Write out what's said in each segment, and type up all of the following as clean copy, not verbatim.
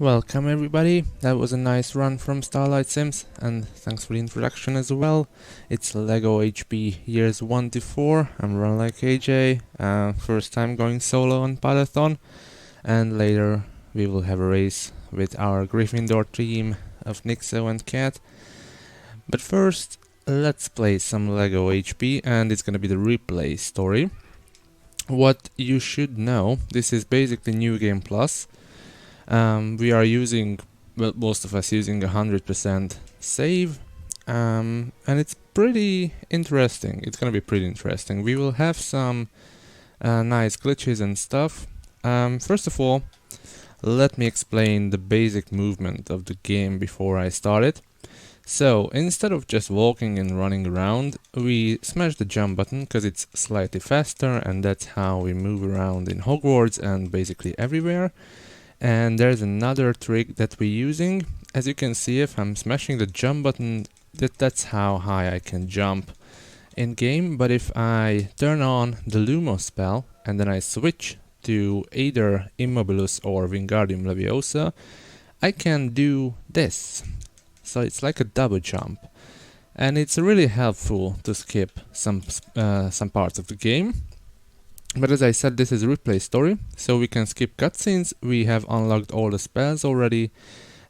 Welcome everybody, that was a nice run from Starlight Sims, and thanks for the introduction as well. It's LEGO HP years 1 to 4, I'm RunLikeAJ, first time going solo on Potterthon, and later we will have a race with our Gryffindor team of Nixo and Cat. But first, let's play some LEGO HP, and it's gonna be the replay story. What you should know, this is basically New Game Plus. We are using, well, most of us using 100% save, and it's pretty interesting. It's gonna be pretty interesting. We will have some nice glitches and stuff. First of all, let me explain the basic movement of the game before I start it. So, instead of just walking and running around, we smash the jump button because it's slightly faster, and that's how we move around in Hogwarts and basically everywhere. And there's another trick that we're using. As you can see, if I'm smashing the jump button, that's how high I can jump in game. But if I turn on the Lumos spell and then I switch to either Immobilus or Wingardium Leviosa, I can do this. So it's like a double jump, and it's really helpful to skip some parts of the game. But as I said, this is a replay story, so we can skip cutscenes. We have unlocked all the spells already,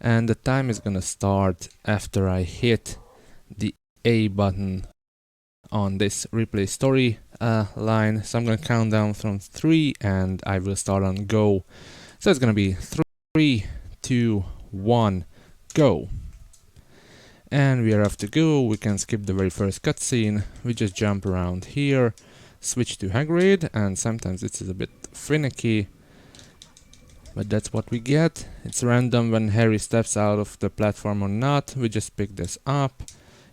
and the time is gonna start after I hit the A button on this replay story line. So I'm gonna count down from 3 and I will start on go. So it's gonna be 3, 2, 1, go. And we are off to go. We can skip the very first cutscene. We just jump around here, switch to Hagrid, and sometimes this is a bit finicky, but that's what we get. It's random when Harry steps out of the platform or not. We just pick this up,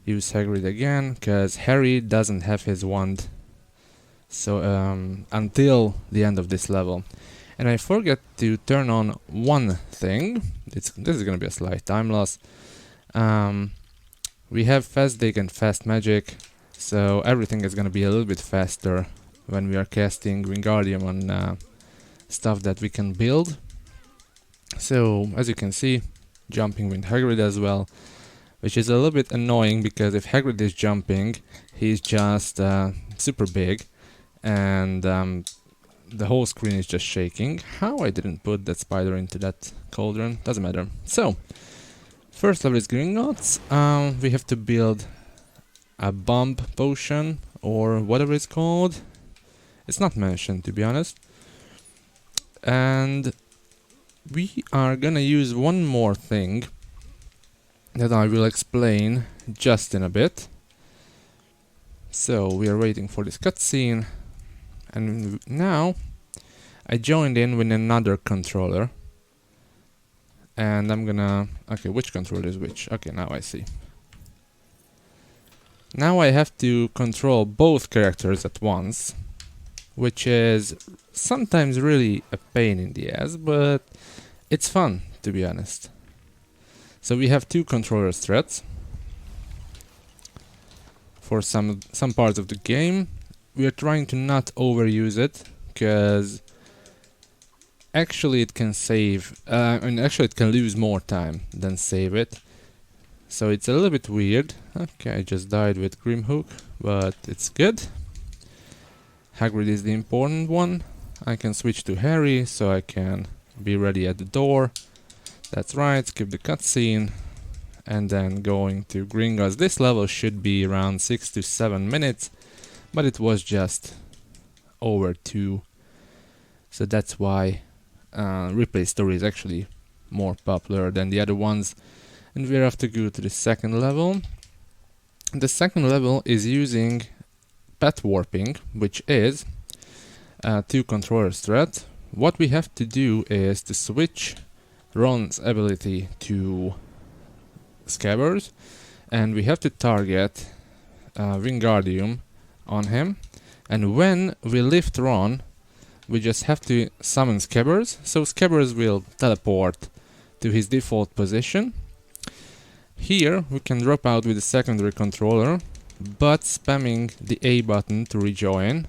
use Hagrid again, because Harry doesn't have his wand, so until the end of this level. And I forget to turn on one thing. This is gonna be a slight time loss. We have fast dig and fast magic, so everything is gonna be a little bit faster when we are casting Wingardium on stuff that we can build. So as you can see, jumping with Hagrid as well, which is a little bit annoying because if Hagrid is jumping, he's just super big, and the whole screen is just shaking. How I didn't put that spider into that cauldron, doesn't matter. So, first level is Gringotts. We have to build a bomb potion or whatever it's called. It's not mentioned, to be honest. And we are gonna use one more thing that I will explain just in a bit. So we are waiting for this cutscene, and now I joined in with another controller, and I'm gonna... okay, which controller is which? Okay, now I see. Now I have to control both characters at once, which is sometimes really a pain in the ass, but it's fun, to be honest. So we have two controller threads for some parts of the game. We are trying to not overuse it, because actually it can save, and actually it can lose more time than save it. So it's a little bit weird. Okay, I just died with Grimhook, but it's good. Hagrid is the important one. I can switch to Harry, so I can be ready at the door. That's right, skip the cutscene, and then going to Gringotts. This level should be around 6 to 7 minutes, but it was just over 2. So that's why replay story is actually more popular than the other ones. And we have to go to the second level. The second level is using path warping, which is two controller thread. What we have to do is to switch Ron's ability to Scabbers, and we have to target Wingardium on him. And when we lift Ron, we just have to summon Scabbers, so Scabbers will teleport to his default position. Here we can drop out with the secondary controller, but spamming the A button to rejoin.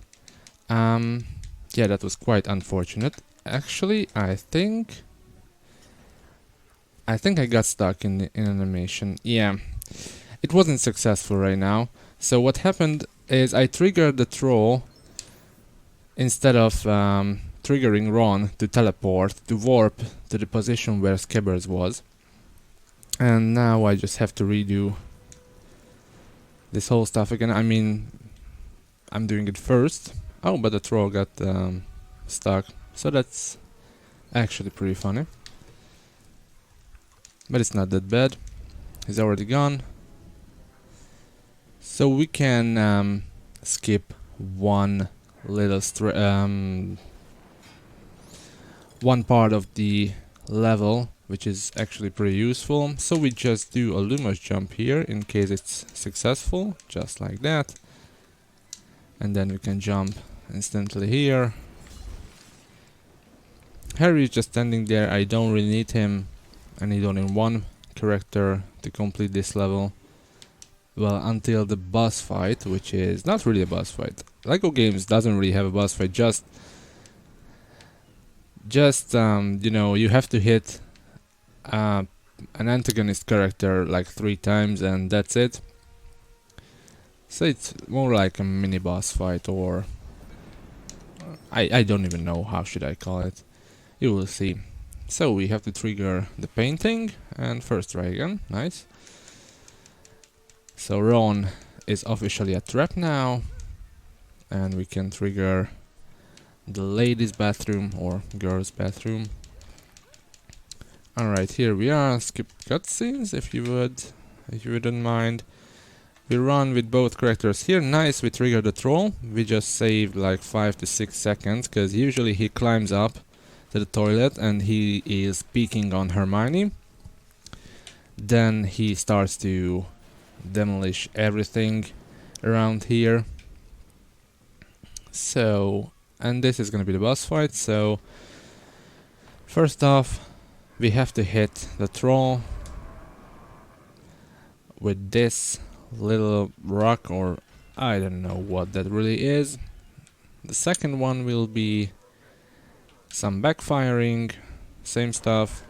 Yeah, that was quite unfortunate. Actually, I think I think I got stuck in animation. Yeah, it wasn't successful right now. So what happened is I triggered the troll instead of triggering Ron to teleport, to warp to the position where Scabbers was. And now I just have to redo this whole stuff again. I mean, I'm doing it first. Oh, but the troll got stuck. So that's actually pretty funny. But it's not that bad. He's already gone. So we can skip one little one part of the level, which is actually pretty useful. So we just do a Lumos jump here in case it's successful, just like that. And then we can jump instantly here. Harry is just standing there. I don't really need him. I need only one character to complete this level. Well, until the boss fight, which is not really a boss fight. LEGO Games doesn't really have a boss fight, just you know, you have to hit an antagonist character like 3 times and that's it. So it's more like a mini boss fight, or I don't even know how should I call it. You will see. So we have to trigger the painting and first try again. Nice. So Ron is officially a trap now, and we can trigger the ladies' bathroom or girls' bathroom. Alright, here we are. Skip cutscenes if you wouldn't mind. We run with both characters here. Nice, we trigger the troll. We just saved like 5 to 6 seconds, because usually he climbs up to the toilet and he is peeking on Hermione. Then he starts to demolish everything around here. So, and this is gonna be the boss fight. So first off, we have to hit the troll with this little rock, or I don't know what that really is. The second one will be some backfiring, same stuff,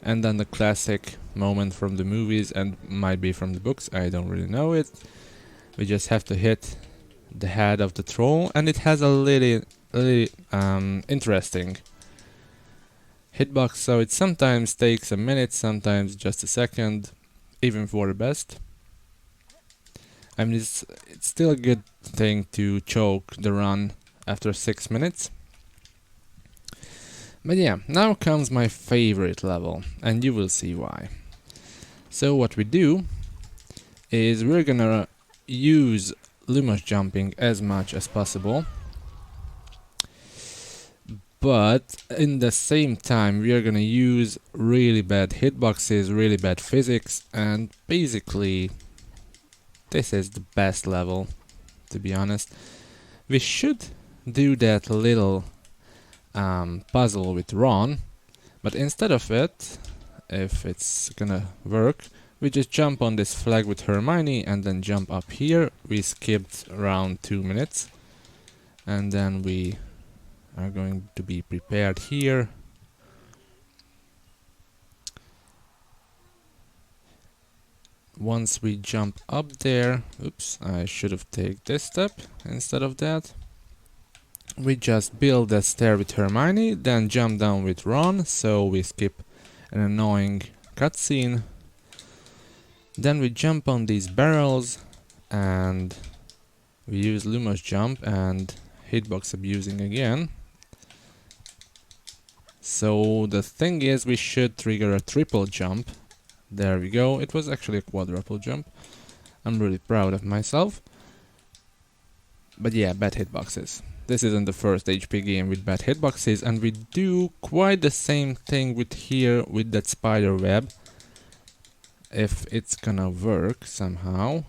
and then the classic moment from the movies and might be from the books, I don't really know it. We just have to hit the head of the troll, and it has a really interesting hitbox, so it sometimes takes a minute, sometimes just a second, even for the best. I mean, it's still a good thing to choke the run after 6 minutes. But yeah, now comes my favorite level, and you will see why. So what we do is we're gonna use Lumos jumping as much as possible, but in the same time we are gonna use really bad hitboxes, really bad physics, and basically this is the best level, to be honest. We should do that little puzzle with Ron, but instead of it, if it's gonna work, we just jump on this flag with Hermione and then jump up here. We skipped around 2 minutes, and then we are going to be prepared here. Once we jump up there, oops, I should have taken this step instead of that. We just build a stair with Hermione, then jump down with Ron, so we skip an annoying cutscene. Then we jump on these barrels, and we use Lumos jump and hitbox abusing again. So the thing is, we should trigger a triple jump. There we go, it was actually a quadruple jump. I'm really proud of myself. But yeah, bad hitboxes. This isn't the first HP game with bad hitboxes, and we do quite the same thing with here with that spider web. If it's gonna work somehow.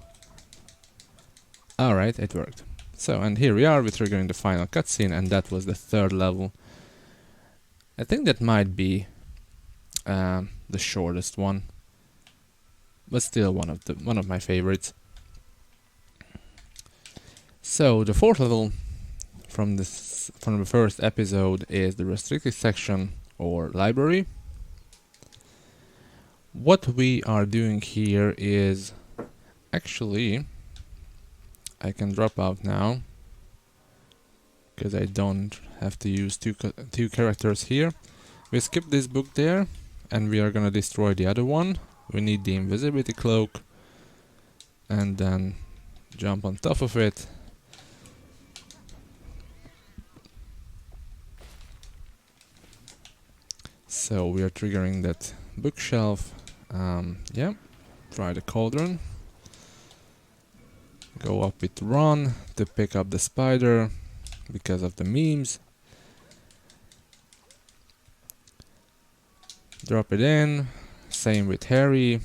Alright, it worked. So, and here we are, we're triggering the final cutscene, and that was the 3rd level. I think that might be the shortest one, but still one of my favorites. So the 4th level from the first episode is the restricted section or library. what we are doing here is actually, I can drop out now because I don't have to use two characters here. We skip this book there and we are gonna destroy the other one. We need the invisibility cloak and then jump on top of it. So we are triggering that bookshelf. Yeah, try the cauldron. Go up with run to pick up the spider because of the memes. Drop it in. Same with Harry.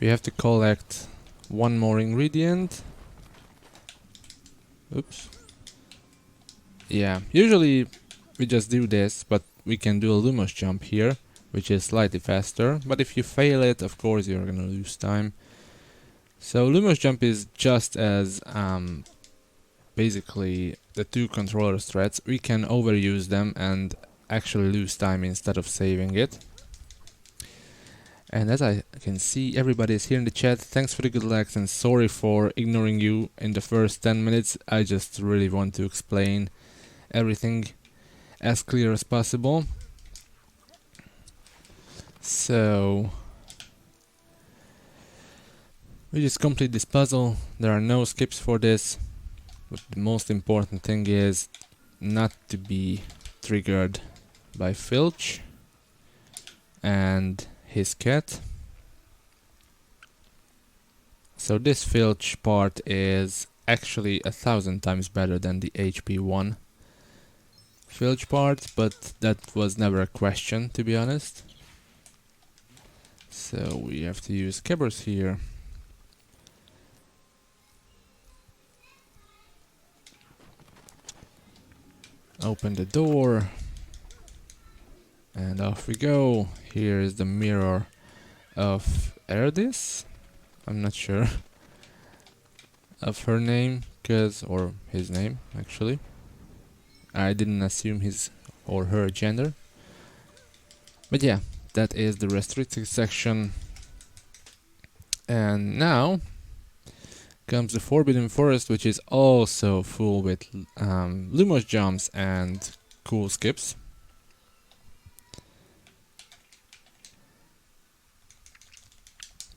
We have to collect one more ingredient. Oops. Yeah, usually we just do this, but we can do a Lumos jump here, which is slightly faster. But if you fail it, of course you're gonna lose time. So Lumos jump is just as basically the two controller threads. We can overuse them and actually lose time instead of saving it. And as I can see, everybody is here in the chat. Thanks for the good likes and sorry for ignoring you in the first 10 minutes. I just really want to explain everything as clear as possible. So we just complete this puzzle. There are no skips for this. But the most important thing is not to be triggered by Filch and his cat. So this Filch part is actually 1,000 times better than the HP1 Filch part, but that was never a question, to be honest. So we have to use Cabbers here. Open the door. And off we go. Here is the mirror of Erdis. I'm not sure of her name, or his name actually. I didn't assume his or her gender. But yeah, that is the restricted section. And now comes the Forbidden Forest, which is also full with Lumos jumps and cool skips.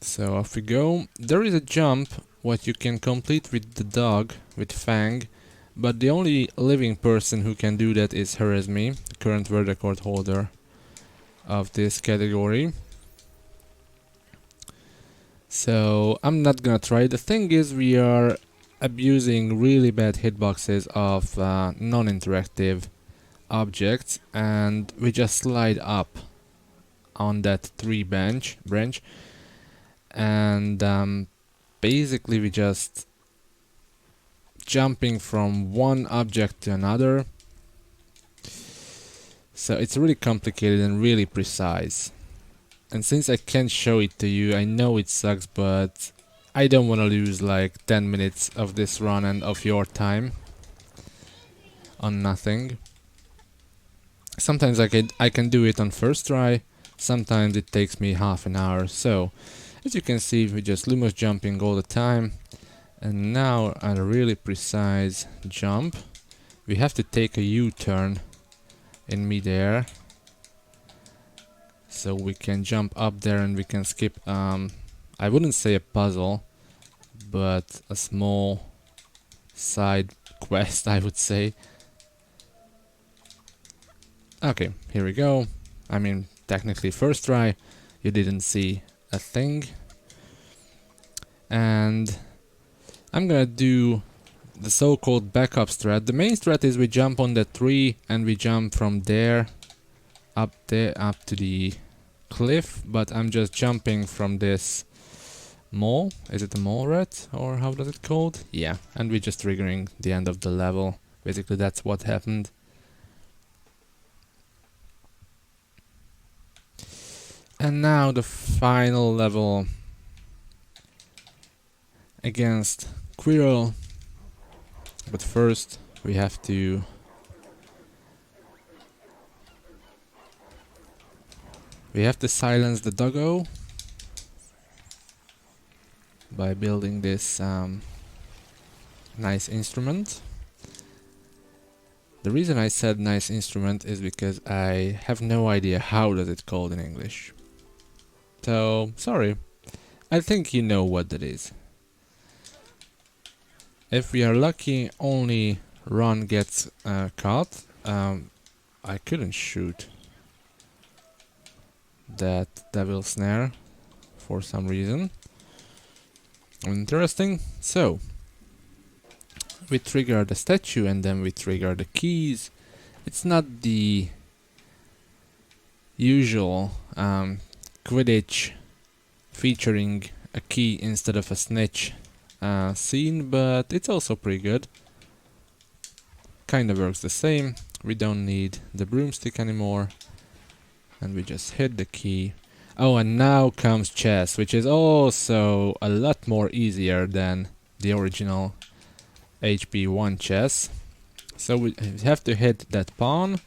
So off we go. There is a jump what you can complete with the dog, with Fang, but the only living person who can do that is Harazmi, the current world record holder of this category. So I'm not gonna try. The thing is, we are abusing really bad hitboxes of non-interactive objects, and we just slide up on that tree branch, and basically we just jumping from one object to another. So it's really complicated and really precise. And since I can't show it to you, I know it sucks, but I don't want to lose like 10 minutes of this run and of your time on nothing. Sometimes I can do it on first try, sometimes it takes me half an hour. So as you can see, we just Lumos jumping all the time. And now a really precise jump. We have to take a U-turn in midair. So we can jump up there and we can skip, I wouldn't say a puzzle, but a small side quest, I would say. Okay, here we go. I mean, technically first try, you didn't see a thing. And I'm gonna do the so-called backup strat. The main strat is we jump on the tree and we jump from there up to the cliff, but I'm just jumping from this mole. Is it a mole rat, or how does it called? Yeah, and we're just triggering the end of the level. Basically that's what happened. And now the final level against Quirrell. But first we have to We have to silence the doggo by building this nice instrument. The reason I said nice instrument is because I have no idea how does it called in English. So, sorry. I think you know what that is. If we are lucky, only Ron gets caught. I couldn't shoot that devil snare for some reason. Interesting. So, we trigger the statue and then we trigger the keys. It's not the usual Quidditch featuring a key instead of a snitch scene, but it's also pretty good. Kinda works the same. We don't need the broomstick anymore, and we just hit the key. Oh, and now comes chess, which is also a lot more easier than the original HP1 chess. So we have to hit that pawn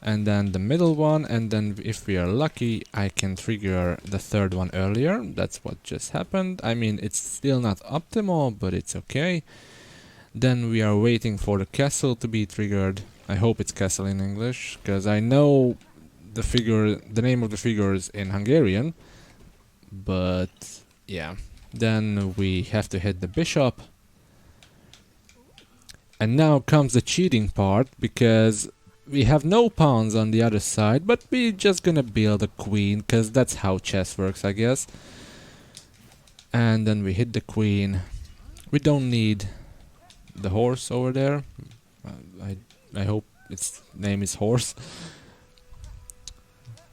and then the middle one, and then if we are lucky I can trigger the third one earlier. That's what just happened. I mean, it's still not optimal, but it's okay. Then we are waiting for the castle to be triggered. I hope it's castle in English, because I know the name of the figures in Hungarian, but yeah. Then we have to hit the bishop. And now comes the cheating part, because we have no pawns on the other side, but we're just gonna build a queen, because that's how chess works, I guess. And then we hit the queen. We don't need the horse over there. I hope its name is horse.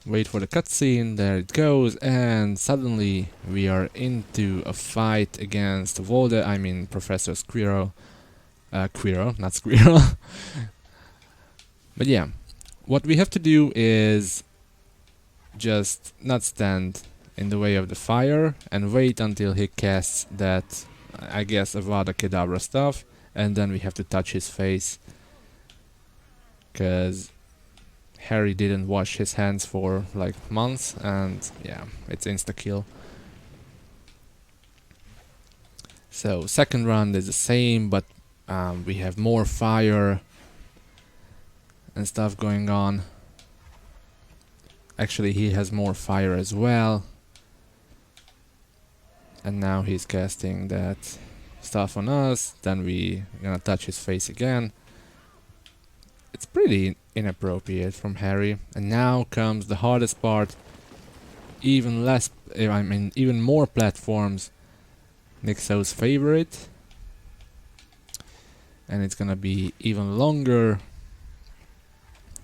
Wait for the cutscene, there it goes, and suddenly we are into a fight against Professor Squirrel. Quirrell, not Squirrel. But yeah, what we have to do is just not stand in the way of the fire and wait until he casts that, I guess, Avada Kedavra stuff, and then we have to touch his face, because Harry didn't wash his hands for like months, and yeah, it's insta-kill. So second round is the same, but we have more fire and stuff going on. Actually, he has more fire as well. And now he's casting that stuff on us. Then we gonna touch his face again. It's pretty inappropriate from Harry. And now comes the hardest part. Even more platforms. Nixo's favorite. And it's gonna be even longer.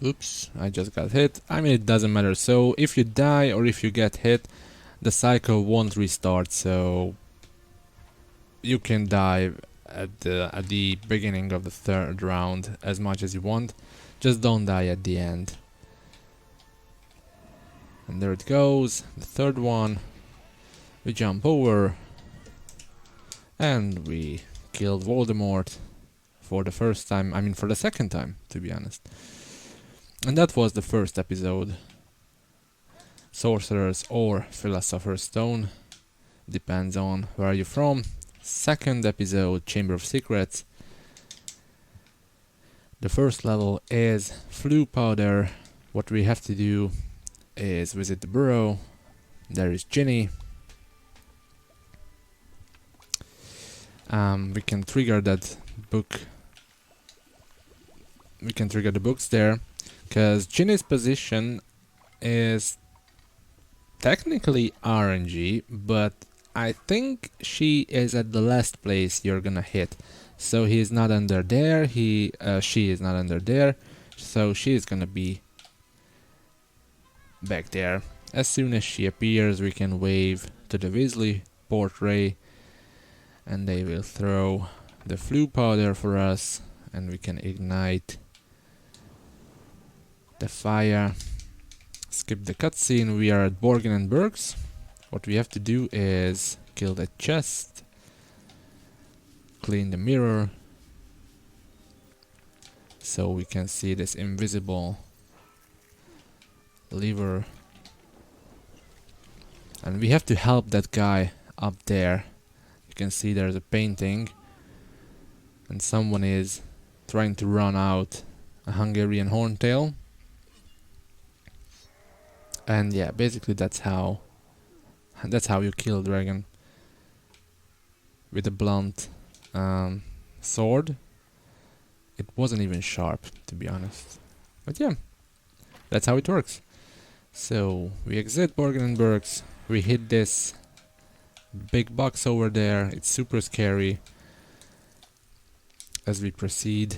Oops, I just got hit. I mean, it doesn't matter. So if you die or if you get hit, the cycle won't restart. So you can die at the beginning of the third round as much as you want. Just don't die at the end. And there it goes, the third one. We jump over and we killed Voldemort for the first time. I mean, for the second time, to be honest. And that was the first episode. Sorcerer's or Philosopher's Stone. Depends on where you're from. Second episode, Chamber of Secrets. The first level is Floo Powder. What we have to do is visit the burrow. There is Ginny. We can trigger that book. We can trigger the books there, because Ginny's position is technically RNG, but I think she is at the last place you're gonna hit. So he is not under there. She is not under there. So she is gonna be back there. As soon as she appears, we can wave to the Weasley portrait, and they will throw the Floo Powder for us, and we can ignite the fire. Skip the cutscene. We are at Borgin and Burke's. What we have to do is kill the chest, clean the mirror, so we can see this invisible lever And we have to help that guy up there. You can see there's a painting. And someone is trying to run out a Hungarian horntail. And yeah, basically that's how you kill a dragon. With a blunt sword. It wasn't even sharp, to be honest. But yeah, that's how it works. So we exit Borgenbergs. We hit this big box over there. It's super scary. As we proceed,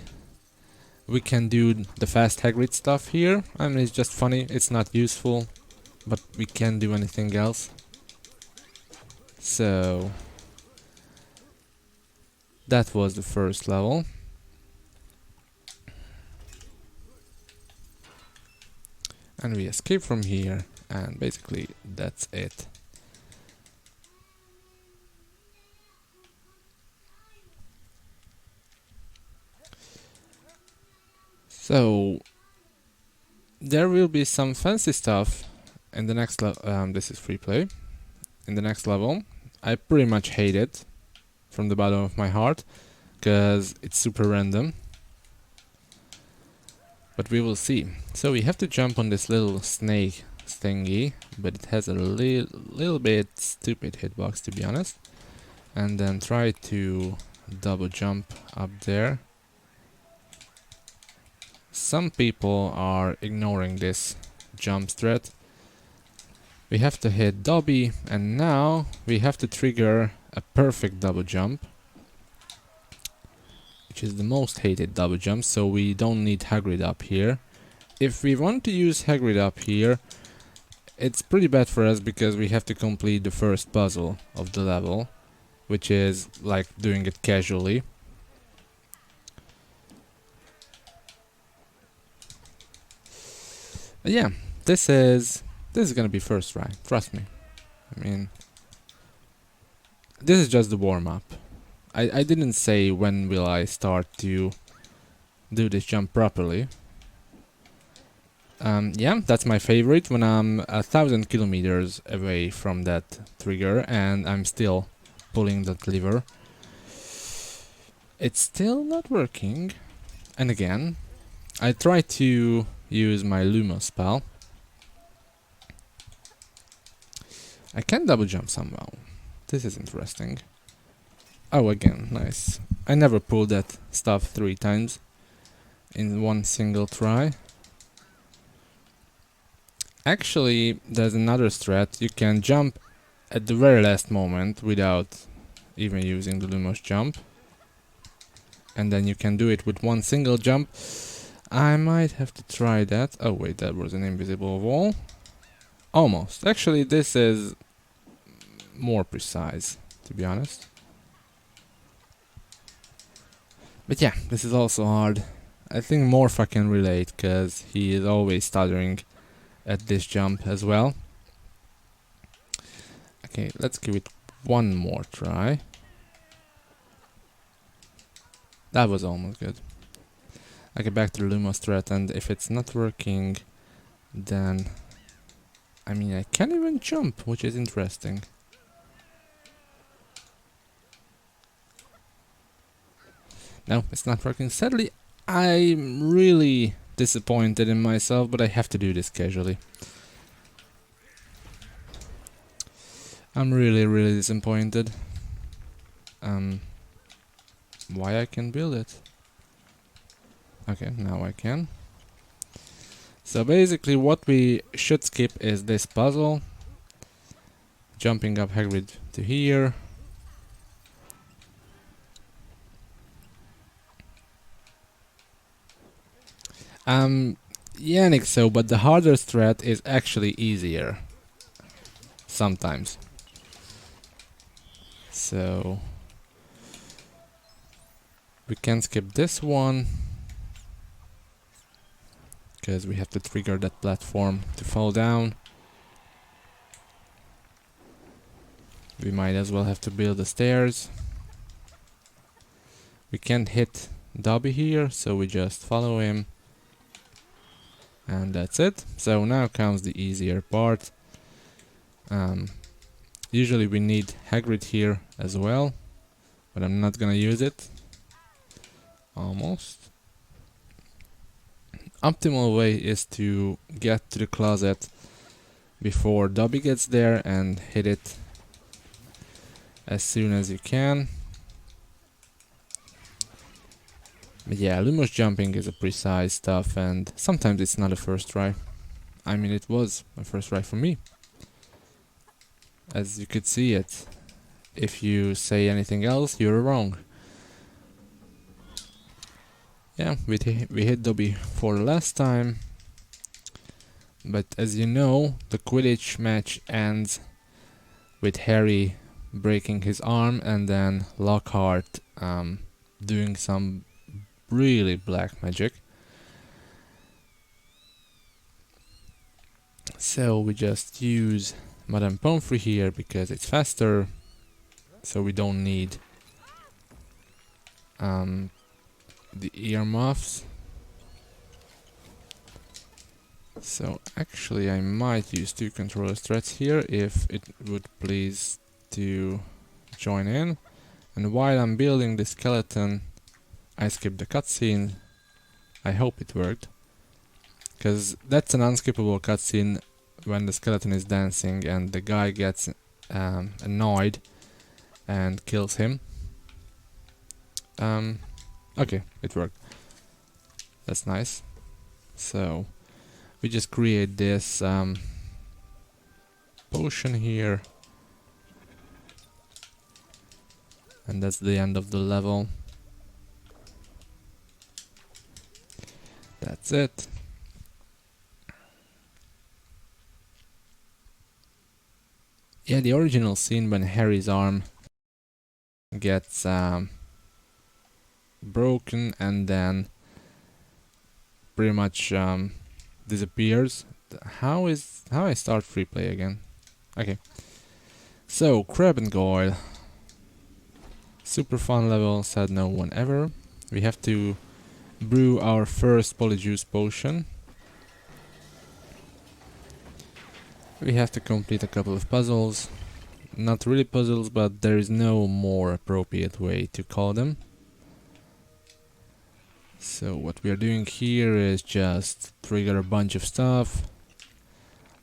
we can do the fast Hagrid stuff here. I mean, it's just funny. It's not useful, but we can't do anything else. So that was the first level. And we escape from here, and basically that's it. So there will be some fancy stuff in the next level. This is free play. In the next level, I pretty much hate it from the bottom of my heart, because it's super random. But we will see. So we have to jump on this little snake thingy, but it has a little bit stupid hitbox, to be honest. And then try to double jump up there. Some people are ignoring this jump strat. We have to hit Dobby, and now we have to trigger a perfect double jump, which is the most hated double jump, so we don't need Hagrid up here. If we want to use Hagrid up here, it's pretty bad for us because we have to complete the first puzzle of the level, which is like doing it casually. But yeah, this is gonna be first try, trust me. I mean, this is just the warm-up. I didn't say when will I start to do this jump properly. Yeah, that's my favorite, when I'm 1,000 kilometers away from that trigger and I'm still pulling that lever. It's still not working. And again, I try to use my Lumos spell. I can double jump somehow. This is interesting. Oh, again, nice. I never pulled that stuff 3 times in one single try. Actually, there's another strat. You can jump at the very last moment without even using the Lumos jump. And then you can do it with one single jump. I might have to try that. Oh wait, that was an invisible wall. Almost. Actually, this is more precise, to be honest. But yeah, this is also hard. I think Morpha can relate, because he is always stuttering at this jump as well. Okay, let's give it one more try. That was almost good. Okay, back to the Lumos threat, and if it's not working, then... I mean, I can't even jump, which is interesting. No, it's not working. Sadly, I'm really disappointed in myself, but I have to do this casually. I'm really disappointed. Why I can build it? Okay, now I can. So basically what we should skip is this puzzle. Jumping up Hagrid to here. Yeah, Nick, so, but the harder threat is actually easier. Sometimes. So... we can skip this one. Because we have to trigger that platform to fall down. We might as well have to build the stairs. We can't hit Dobby here, so we just follow him. And that's it. So now comes the easier part. Usually we need Hagrid here as well, but I'm not gonna use it. Almost. Optimal way is to get to the closet before Dobby gets there and hit it as soon as you can. But yeah, Lumos jumping is a precise stuff, and sometimes it's not a first try. I mean, it was a first try for me. As you could see it. If you say anything else, you're wrong. Yeah, we hit Dobby for the last time. But as you know, the Quidditch match ends with Harry breaking his arm and then Lockhart doing some really black magic. So we just use Madame Pomfrey here because it's faster, so we don't need the earmuffs. So actually I might use 2 controller threads here if it would please to join in. And while I'm building the skeleton, I skipped the cutscene. I hope it worked, because that's an unskippable cutscene when the skeleton is dancing and the guy gets annoyed and kills him. Okay, it worked. That's nice. So we just create this potion here, and that's the end of the level. That's it. Yeah, the original scene when Harry's arm gets broken and then pretty much disappears. How I start free play again? Okay. So Crab and Goyle. Super fun level, said no one ever. We have to brew our first Polyjuice potion. We have to complete a couple of puzzles. Not really puzzles, but there is no more appropriate way to call them. So what we are doing here is just trigger a bunch of stuff.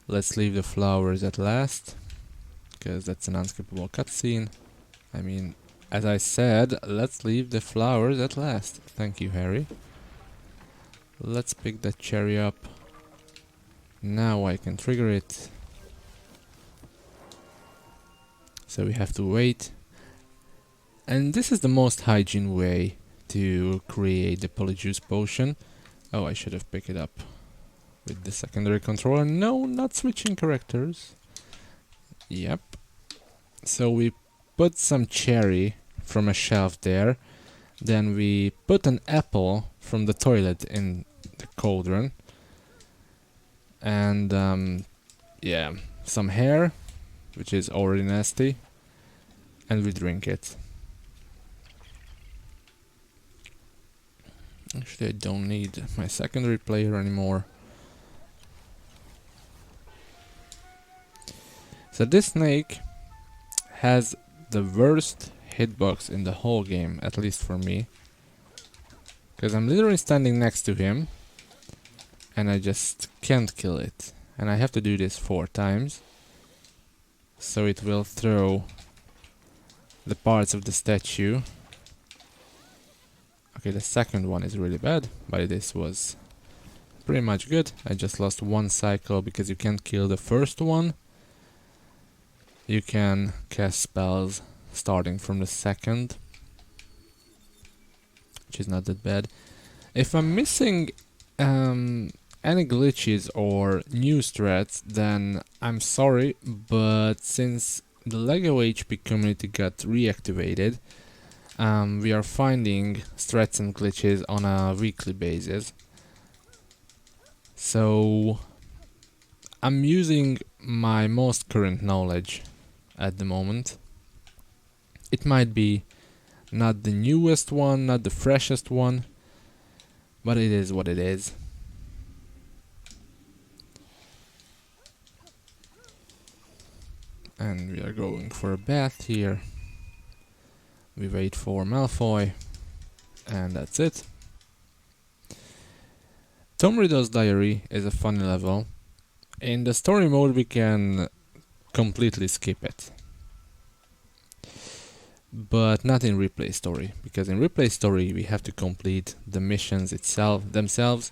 Let's leave the flowers at last, because that's an unskippable cutscene. I mean, as I said, let's leave the flowers at last. Thank you, Harry. Let's pick that cherry up. Now I can trigger it. So we have to wait. And this is the most hygiene way to create the Polyjuice potion. Oh, I should have picked it up with the secondary controller. No, not switching characters. Yep. So we put some cherry from a shelf there. Then we put an apple from the toilet in the cauldron. And yeah, some hair, which is already nasty. And we drink it. Actually, I don't need my secondary player anymore. So this snake has the worst hitbox in the whole game, at least for me. Because I'm literally standing next to him and I just can't kill it. And I have to do this 4 times. So it will throw the parts of the statue. Okay, the second one is really bad, but this was pretty much good. I just lost 1 cycle because you can't kill the first one. You can cast spells starting from the second, which is not that bad. If I'm missing any glitches or new strats, then I'm sorry, but since the LEGO HP community got reactivated, we are finding strats and glitches on a weekly basis. So I'm using my most current knowledge at the moment. It might be not the newest one, not the freshest one, but it is what it is. And we are going for a bath here. We wait for Malfoy, and that's it. Tom Riddle's Diary is a funny level. In the story mode we can completely skip it. But not in replay story, because in replay story we have to complete the missions themselves.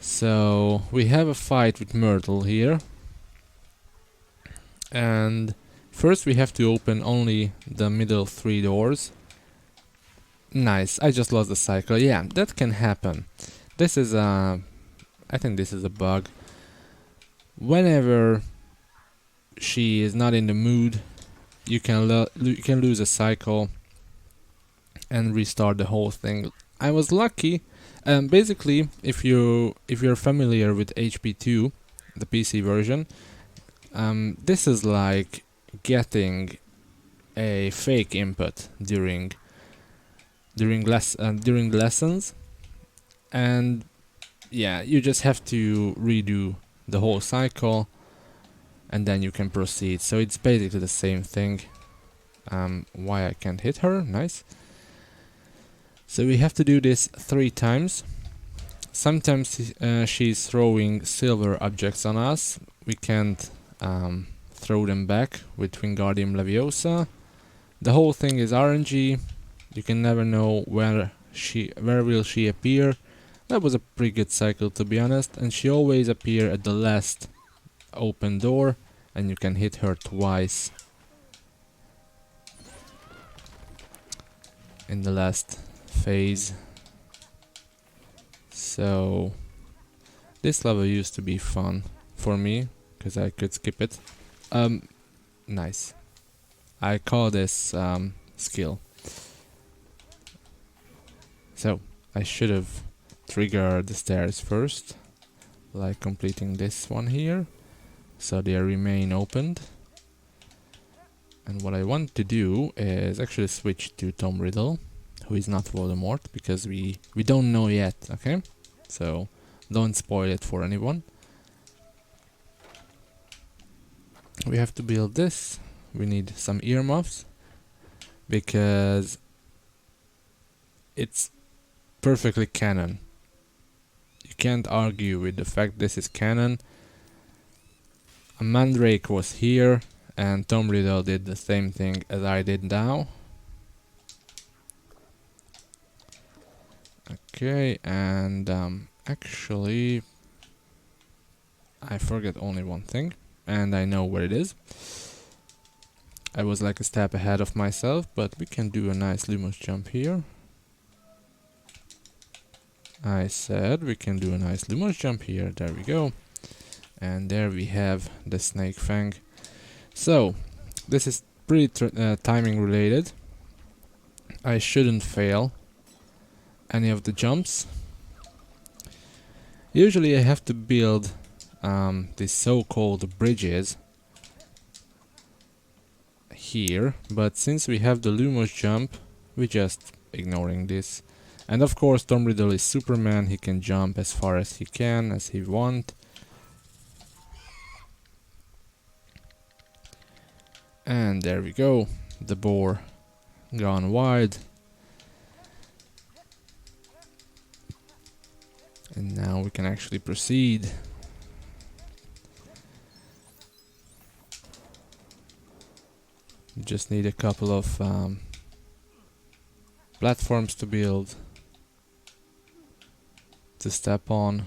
So we have a fight with Myrtle here. And first we have to open only the middle 3 doors. Nice, I just lost the cycle. Yeah, that can happen. This is a... I think this is a bug. Whenever she is not in the mood, you can lose a cycle and restart the whole thing. I was lucky. Basically, if you're familiar with HP2, the PC version, this is like getting a fake input during lessons, and yeah, you just have to redo the whole cycle and then you can proceed. So it's basically the same thing. Why I can't hit her? Nice. So we have to do this 3 times. Sometimes she's throwing silver objects on us. We can't throw them back with Wingardium Leviosa. The whole thing is RNG. You can never know where will she appear. That was a pretty good cycle, to be honest, and she always appears at the last open door, and you can hit her twice in the last phase. So this level used to be fun for me because I could skip it. Nice. I call this skill. So I should have triggered the stairs first, like completing this one here, so they remain opened. And what I want to do is actually switch to Tom Riddle, who is not Voldemort, because we don't know yet, okay? So don't spoil it for anyone. We have to build this. We need some earmuffs, because it's perfectly canon. You can't argue with the fact this is canon. A Mandrake was here, and Tom Riddle did the same thing as I did now. Okay, and actually I forget only one thing, and I know where it is. I was like a step ahead of myself, but we can do a nice Lumos jump here. I said we can do a nice Lumos jump here. There we go. And there we have the Snake Fang. So this is pretty timing related. I shouldn't fail any of the jumps. Usually I have to build these so-called bridges here, but since we have the Lumos jump, we're just ignoring this. And of course Tom Riddle is Superman, he can jump as far as he can, as he wants. And there we go, the boar gone wide. And now we can actually proceed. Just need a couple of platforms to build, to step on.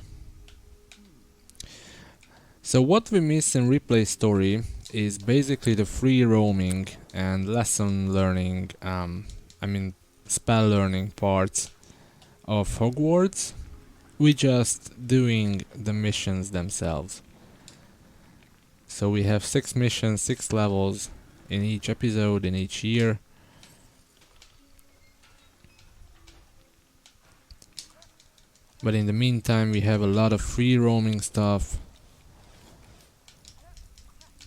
So what we miss in replay story is basically the free roaming and lesson learning, spell learning parts of Hogwarts. We just doing the missions themselves. So we have 6 missions, 6 levels in each episode, in each year. But in the meantime we have a lot of free roaming stuff,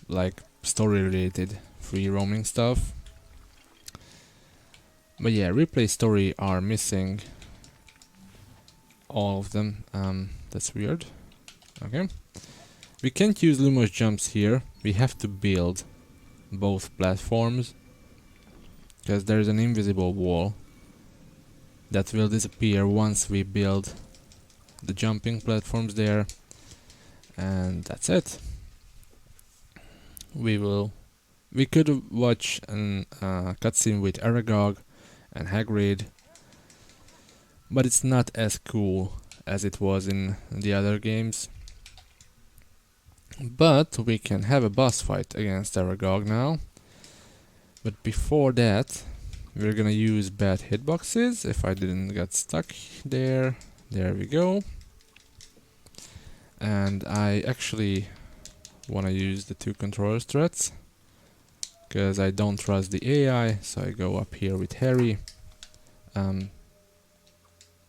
like story related free roaming stuff. But yeah, replay story are missing all of them. That's weird. Okay. We can't use Lumos jumps here. We have to build both platforms, because there's an invisible wall that will disappear once we build the jumping platforms there, and that's it. We could watch an cutscene with Aragog and Hagrid, but it's not as cool as it was in the other games. But we can have a boss fight against Aragog now. But before that, we're gonna use bad hitboxes. If I didn't get stuck there, there we go. And I actually wanna use the 2 controller threads, because I don't trust the AI, so I go up here with Harry.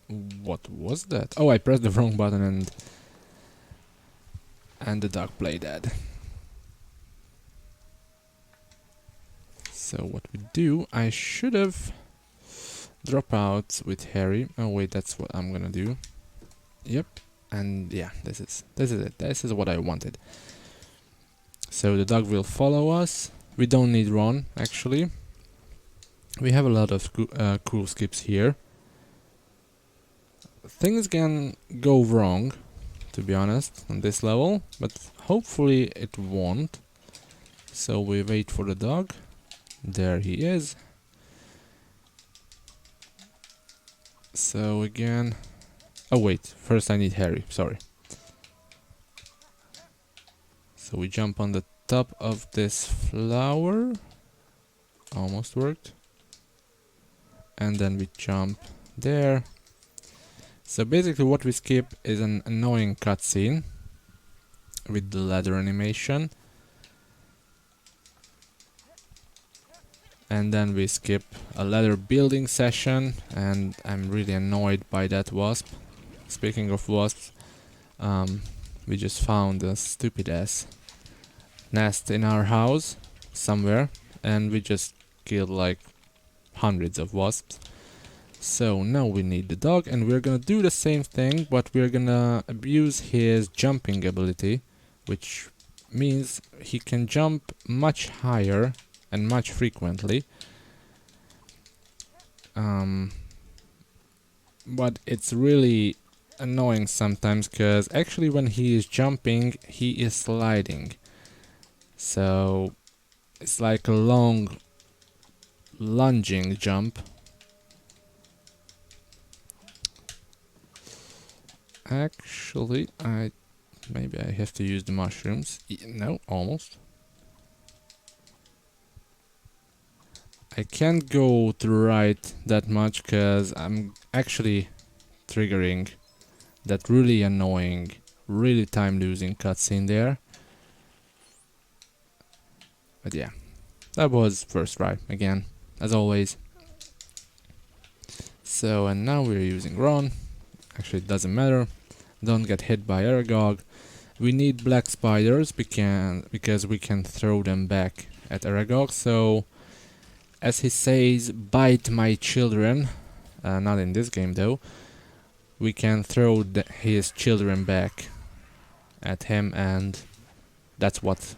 What was that? Oh, I pressed the wrong button and the dog played dead. So what we do, I should have drop out with Harry. Oh wait, that's what I'm gonna do. Yep, and yeah, this is it. This is what I wanted. So the dog will follow us. We don't need Ron, actually. We have a lot of cool skips here. Things can go wrong, to be honest, on this level, but hopefully it won't. So we wait for the dog. There he is. So again... Oh wait, first I need Harry, sorry. So we jump on the top of this flower. Almost worked. And then we jump there. So basically what we skip is an annoying cutscene with the ladder animation. And then we skip a ladder building session, and I'm really annoyed by that wasp. Speaking of wasps, we just found a stupid ass nest in our house somewhere, and we just killed like hundreds of wasps. So now we need the dog, and we're gonna do the same thing, but we're gonna abuse his jumping ability, which means he can jump much higher and much frequently. But it's really annoying sometimes, because actually when he is jumping, he is sliding. So it's like a long lunging jump. Actually, maybe I have to use the mushrooms. No, almost. I can't go to the right that much, because I'm actually triggering that really annoying, really time-losing cutscene there. But yeah, that was first try, again, as always. So, and now we're using Ron. Actually, it doesn't matter. Don't get hit by Aragog. We need black spiders because we can throw them back at Aragog. So, as he says, bite my children. Not in this game though. We can throw his children back at him, and that's what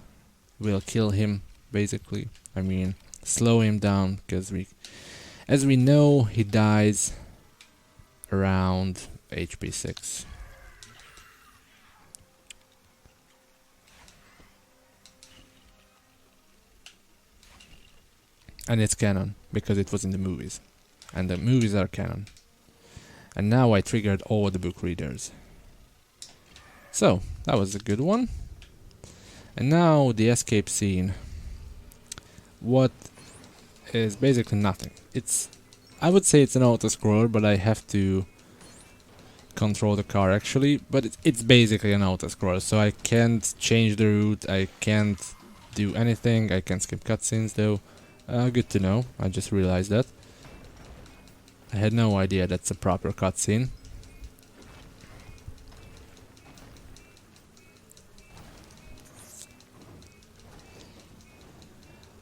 will kill him, basically. I mean, slow him down, because as we know, he dies around HP 6. And it's canon, because it was in the movies. And the movies are canon. And now I triggered all the book readers. So, that was a good one. And now the escape scene. What is basically nothing. I would say it's an auto-scroller, but I have to control the car actually. But it's basically an auto-scroller, so I can't change the route, I can't do anything, I can skip cutscenes though. Good to know, I just realized that. I had no idea that's a proper cutscene.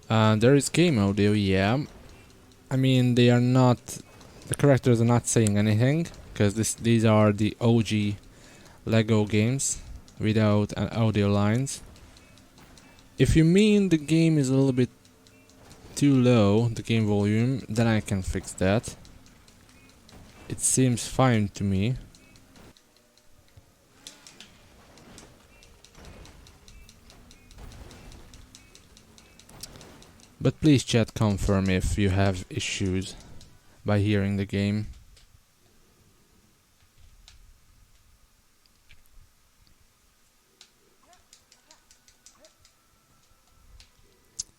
There is game audio, yeah. I mean, they are not... The characters are not saying anything, because these are the OG Lego games. without audio lines. If you mean the game is a little bit too low, the game volume, then I can fix that. It seems fine to me. But please chat confirm if you have issues by hearing the game.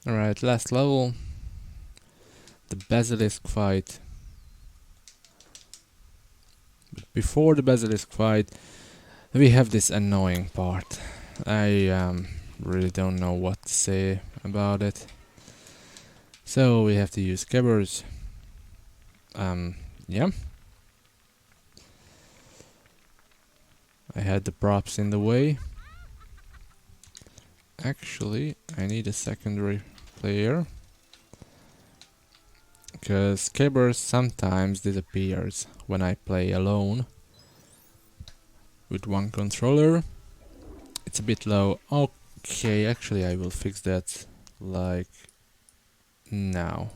Alright, last level. The basilisk fight. But before the basilisk fight, we have this annoying part. I really don't know what to say about it. So we have to use scabbers. Yeah. I had the props in the way. Actually, I need a secondary player. Because scabbers sometimes disappears when I play alone. With one controller. It's a bit low. Okay, actually I will fix that like now.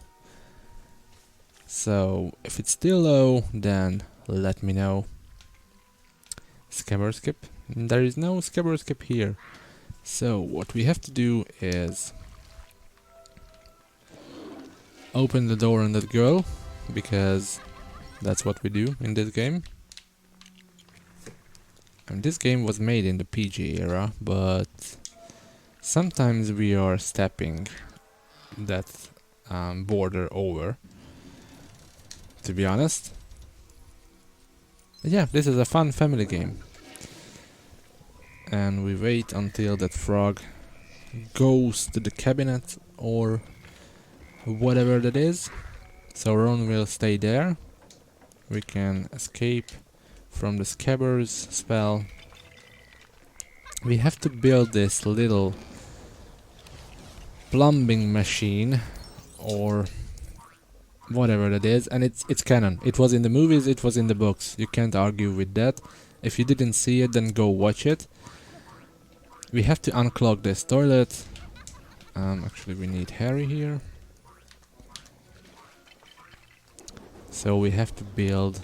So if it's still low, then let me know. Scabber skip. There is no scabber skip here. So what we have to do is open the door and let go, because that's what we do in this game. And this game was made in the PG era, but sometimes we are stepping that border over, to be honest. But yeah, this is a fun family game. And we wait until that frog goes to the cabinet or whatever that is. So Ron will stay there. We can escape from the scabbers spell. We have to build this little plumbing machine or whatever that is, and it's canon. It was in the movies, it was in the books. You can't argue with that. If you didn't see it, then go watch it. We have to unclog this toilet. Actually, we need Harry here. So we have to build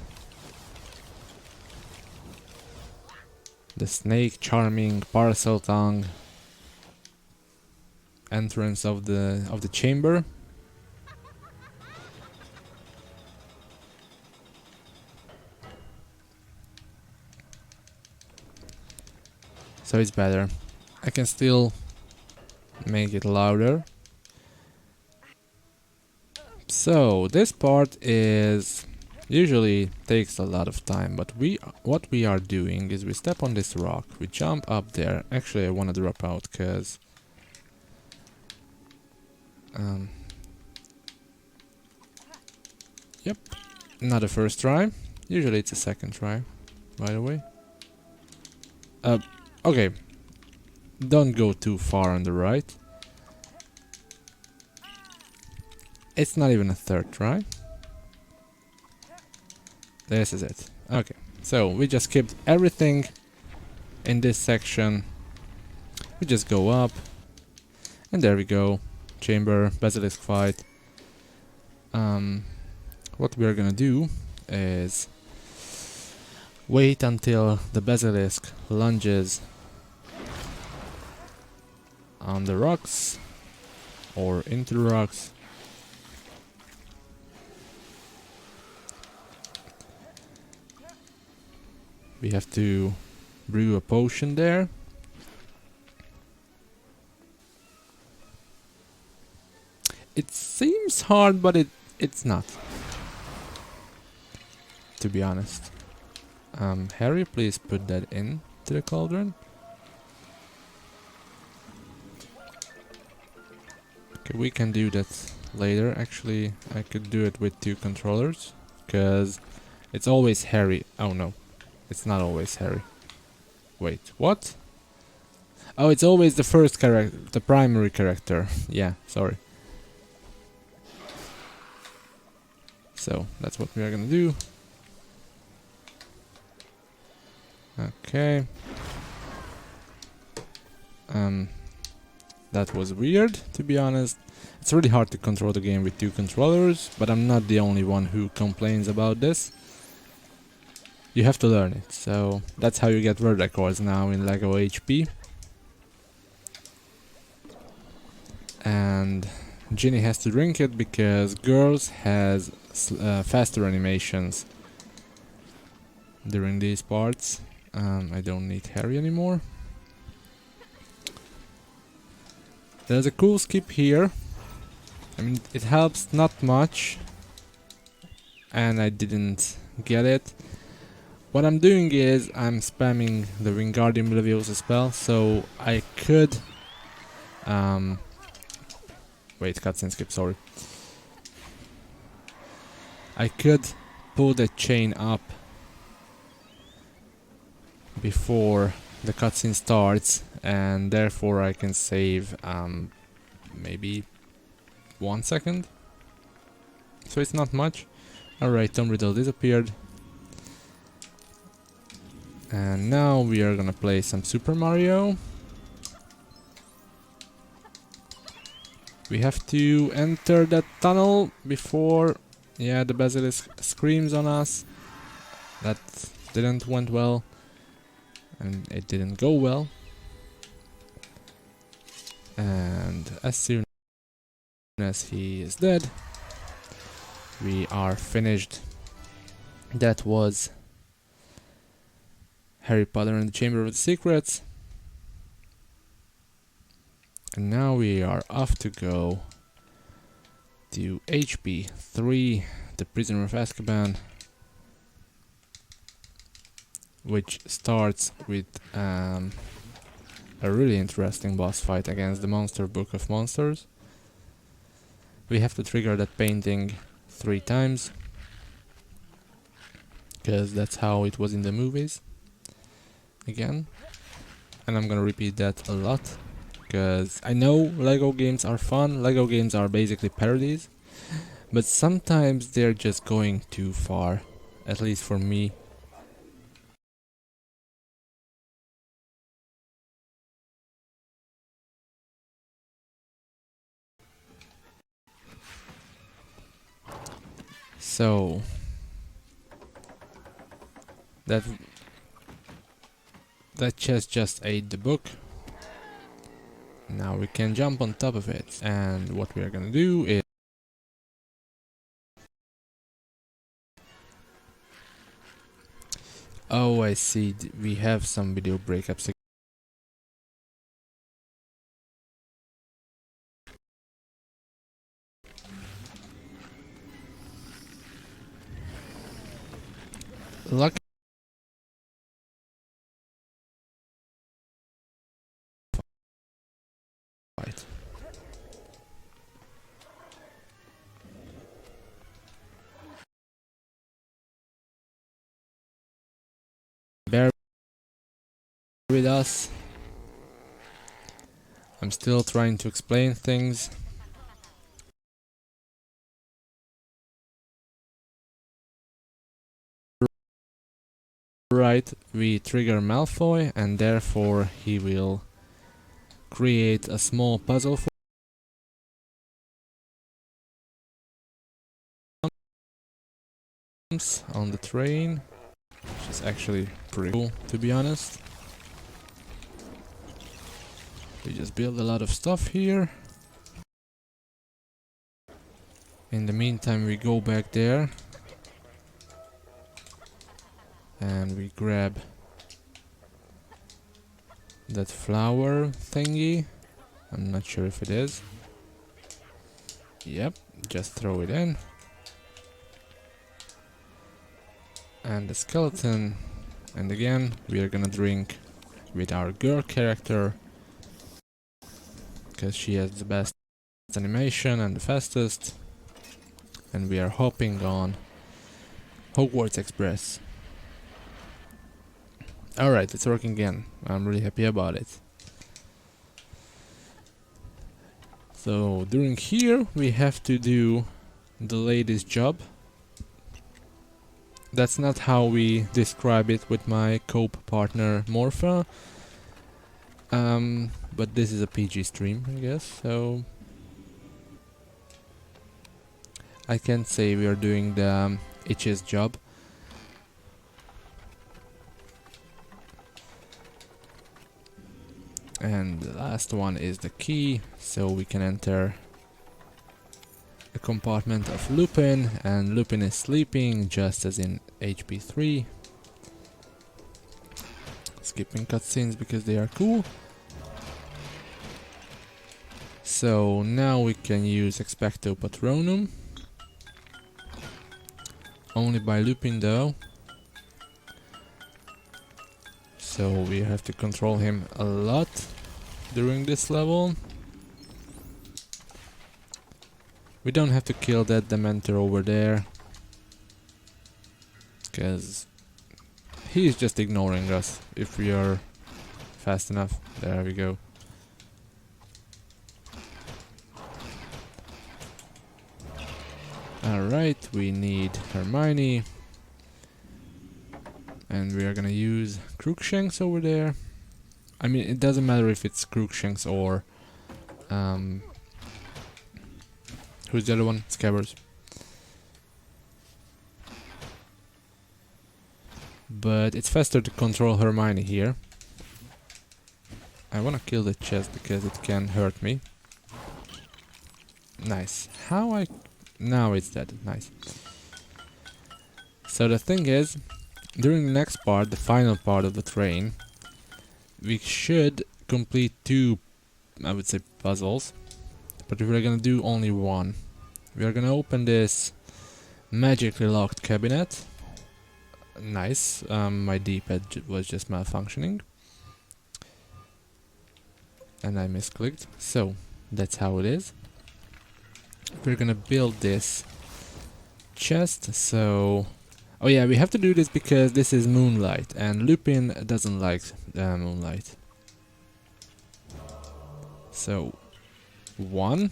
the snake charming parcel tongue entrance of the chamber. So it's better. I can still make it louder. So this part is usually takes a lot of time, but what we are doing is we step on this rock, we jump up there. Actually, I want to drop out because yep, not a first try. Usually it's a second try, by the way. Okay, don't go too far on the right. It's not even a third try. This is it. Okay, so we just skipped everything in this section. We just go up, and there we go. Chamber, basilisk fight. What we are gonna do is wait until the basilisk lunges on the rocks or into the rocks. We have to brew a potion there. It seems hard, but it's not, to be honest. Harry, please put that in to the cauldron. Okay, we can do that later. Actually, I could do it with 2 controllers, because it's always Harry. Oh no, it's not always Harry. Wait, what? Oh, it's always the first character, the primary character. Yeah, sorry. So that's what we are gonna do. Okay. That was weird, to be honest. It's really hard to control the game with 2 controllers, but I'm not the only one who complains about this. You have to learn it, so that's how you get world records now in LEGO HP. And Ginny has to drink it because Girls has faster animations during these parts. I don't need Harry anymore. There's a cool skip here. I mean, it helps not much, and I didn't get it. What I'm doing is I'm spamming the Wingardium Leviosa spell, so I could wait, cutscene skip, sorry. I could pull the chain up before the cutscene starts, and therefore I can save maybe 1 second. So it's not much. Alright, Tom Riddle disappeared. And now we are gonna play some Super Mario. We have to enter that tunnel before, yeah, the basilisk screams on us. That didn't went well, and it didn't go well. And as soon as he is dead, we are finished. That was Harry Potter and the Chamber of the Secrets. And now we are off to go to HP 3, the Prisoner of Azkaban, which starts with a really interesting boss fight against the Monster Book of Monsters. We have to trigger that painting 3 times, because that's how it was in the movies. Again, and I'm gonna repeat that a lot, because I know LEGO games are fun, LEGO games are basically parodies, but sometimes they're just going too far, at least for me. So that chest just ate the book. Now we can jump on top of it, and what we are gonna do is oh, I see, we have some video breakups. Lucky fight. Bear with us. I'm still trying to explain things. Right, we trigger Malfoy, and therefore he will create a small puzzle for us on the train, which is actually pretty cool, to be honest. We just build a lot of stuff here. In the meantime, we go back there and we grab that flower thingy. I'm not sure if it is. Yep, just throw it in. And the skeleton. And again, we are gonna drink with our girl character, because she has the best animation and the fastest. And we are hopping on Hogwarts Express. Alright, it's working again. I'm really happy about it. So during here we have to do the lady's job. That's not how we describe it with my cope partner Morpha. But this is a PG stream, I guess, so I can't say we are doing the itch's job. And the last one is the key, so we can enter a compartment of Lupin, and Lupin is sleeping just as in HP3. Skipping cutscenes because they are cool. So now we can use Expecto Patronum. Only by Lupin though. So we have to control him a lot during this level. We don't have to kill that Dementor over there, because he is just ignoring us if we are fast enough. There we go. Alright, we need Hermione. And we are gonna use Crookshanks over there. I mean, it doesn't matter if it's Crookshanks or who's the other one? Scabbers. But it's faster to control Hermione here. I wanna kill the chest because it can hurt me. Nice. Now it's dead. Nice. So the thing is, during the next part, the final part of the train, we should complete 2, I would say, puzzles. But we're gonna do only one. We are gonna open this magically locked cabinet. Nice. My D-pad was just malfunctioning. And I misclicked. So, that's how it is. We're gonna build this chest, so... Oh yeah, we have to do this because this is moonlight, and Lupin doesn't like moonlight. So, 1,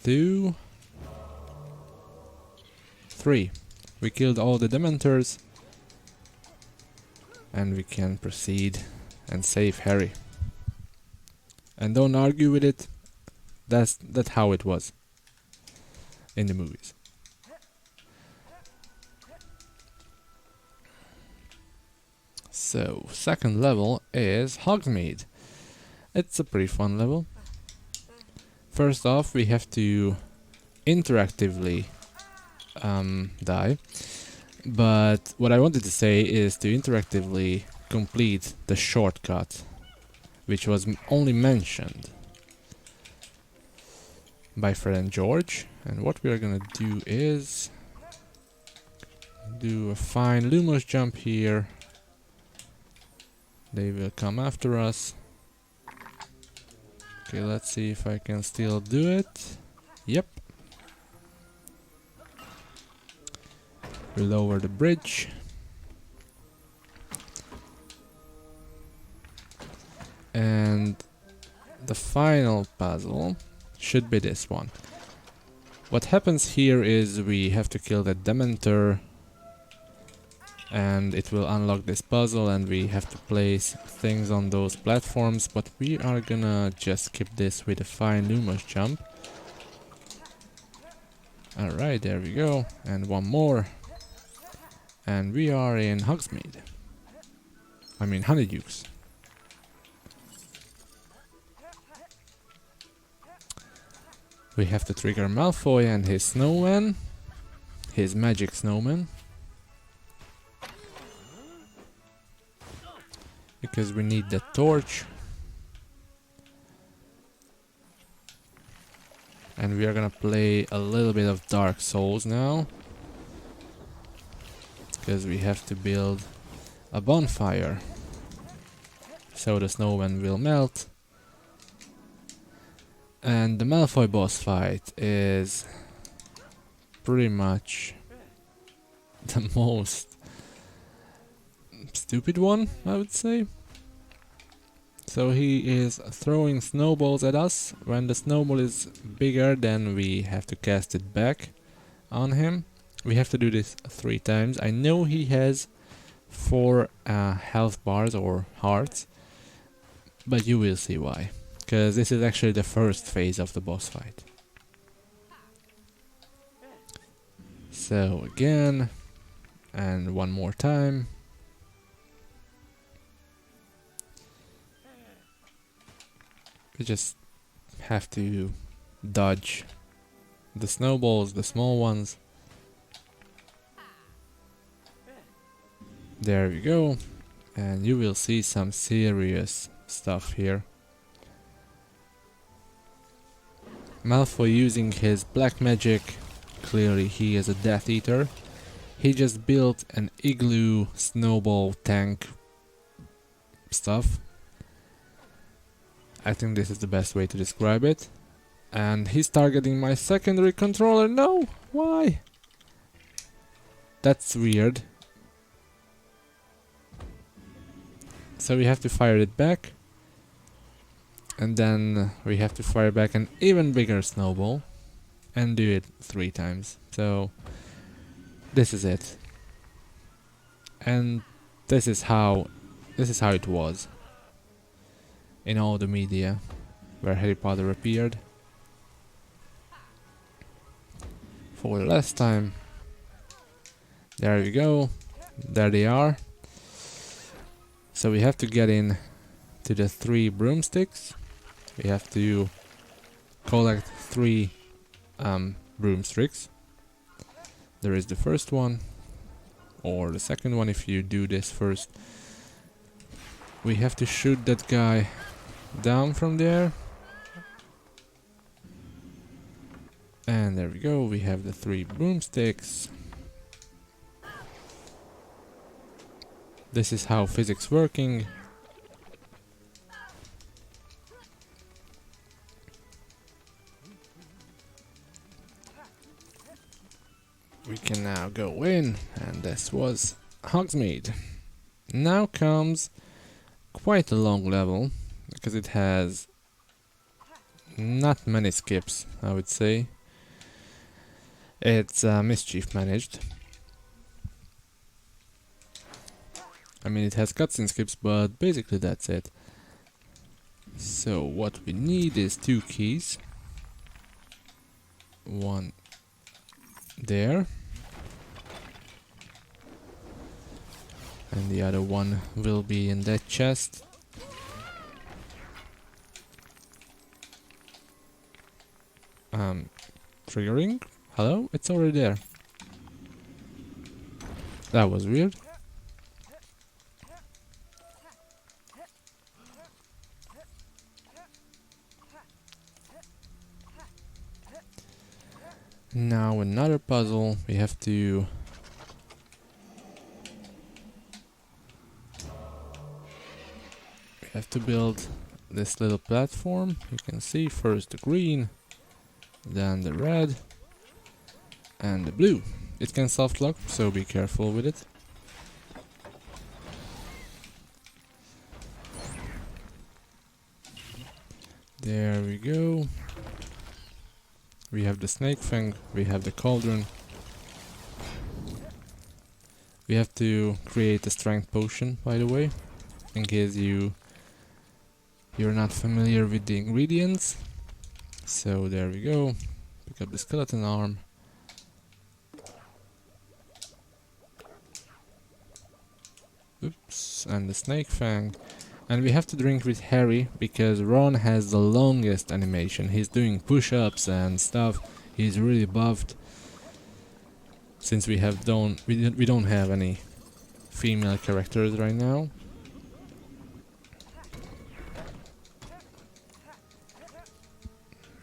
2, 3. We killed all the Dementors, and we can proceed and save Harry. And don't argue with it. That's how it was in the movies. So, second level is Hogsmeade. It's a pretty fun level. First off, we have to interactively die. But what I wanted to say is to interactively complete the shortcut, which was only mentioned by Fred and George. And what we are gonna do is do a fine Lumos jump here. They will come after us. Okay, let's see if I can still do it. Yep. We'll lower the bridge. And the final puzzle should be this one. What happens here is we have to kill that Dementor, and it will unlock this puzzle, and we have to place things on those platforms, but we are gonna just skip this with a fine Lumos jump. Alright, there we go, and one more. And we are in Hogsmeade. I mean Honeydukes. We have to trigger Malfoy and his snowman. His magic snowman. Because we need the torch. And we are gonna play a little bit of Dark Souls now. Because we have to build a bonfire. So the snowman will melt. And the Malfoy boss fight is pretty much the most stupid one, I would say. So he is throwing snowballs at us. When the snowball is bigger, then we have to cast it back on him. We have to do this 3 times. I know he has 4 health bars or hearts, but you will see why, because this is actually the first phase of the boss fight. So again, and one more time. We just have to dodge the snowballs, the small ones. There we go, and you will see some serious stuff here. Malfoy using his black magic, clearly he is a Death Eater. He just built an igloo snowball tank stuff. I think this is the best way to describe it. And he's targeting my secondary controller. No! Why? That's weird. So we have to fire it back. And then we have to fire back an even bigger snowball. And do it 3 times. So this is it. And this is how it was in all the media where Harry Potter appeared. For the last time. There we go. There they are. So we have to get in to the 3 broomsticks. We have to collect 3 broomsticks. There is the first one, or the second one if you do this first. We have to shoot that guy down from there. And there we go, we have the 3 broomsticks. This is how physics working. We can now go in, and this was Hogsmeade. Now comes quite a long level, because it has not many skips, I would say. It's mischief managed. I mean, it has cutscene skips, but basically that's it. So what we need is 2 keys. One there. And the other one will be in that chest. Triggering? Hello? It's already there. That was weird. Now another puzzle. We have to build this little platform. You can see first the green, then the red, and the blue. It can soft lock, so be careful with it. There we go. We have the snake fang, we have the cauldron. We have to create a strength potion, by the way, in case you're not familiar with the ingredients. So there we go. Pick up the skeleton arm. Oops, and the snake fang. And we have to drink with Harry, because Ron has the longest animation. He's doing push-ups and stuff. He's really buffed. Since we don't have any female characters right now.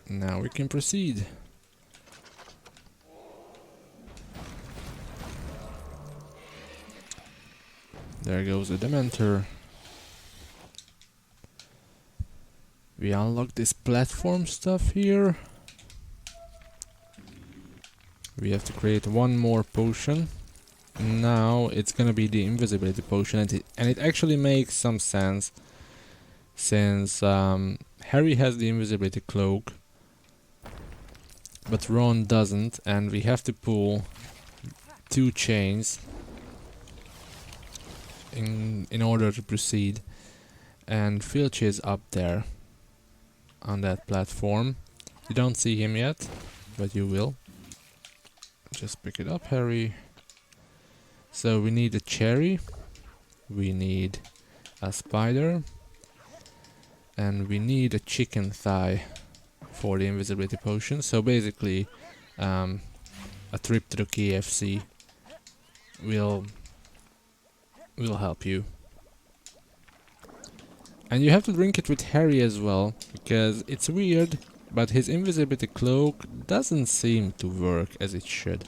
Now we can proceed. There goes the Dementor. We unlock this platform stuff here. We have to create one more potion. Now it's gonna be the invisibility potion, and it actually makes some sense, since Harry has the invisibility cloak, but Ron doesn't, and we have to pull 2 chains in order to proceed. And Filch is up there on that platform. You don't see him yet, but you will. Just pick it up, Harry. So we need a cherry, we need a spider, and we need a chicken thigh for the invisibility potion. So basically, a trip to the KFC will help you. And you have to drink it with Harry as well, because it's weird, but his invisibility cloak doesn't seem to work as it should.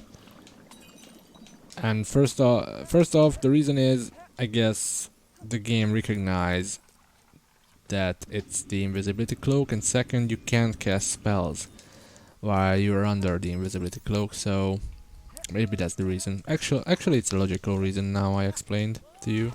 And first off, the reason is, I guess, the game recognized that it's the invisibility cloak, and second, you can't cast spells while you're under the invisibility cloak, so maybe that's the reason. Actually, it's a logical reason now I explained to you.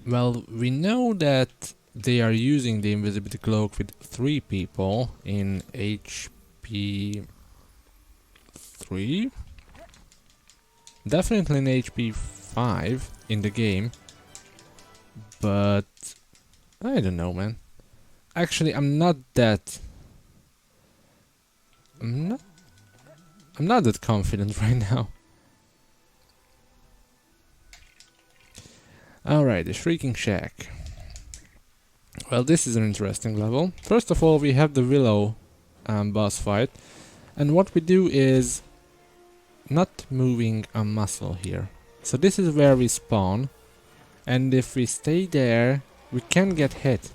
Well, we know that they are using the invisibility cloak with 3 people in HP 3? Definitely in HP 5 in the game. But I don't know, man. Actually, I'm not that confident right now. Alright, the Shrieking Shack. Well, this is an interesting level. First of all, we have the Willow boss fight. And what we do is not moving a muscle here. So this is where we spawn. And if we stay there, we can get hit.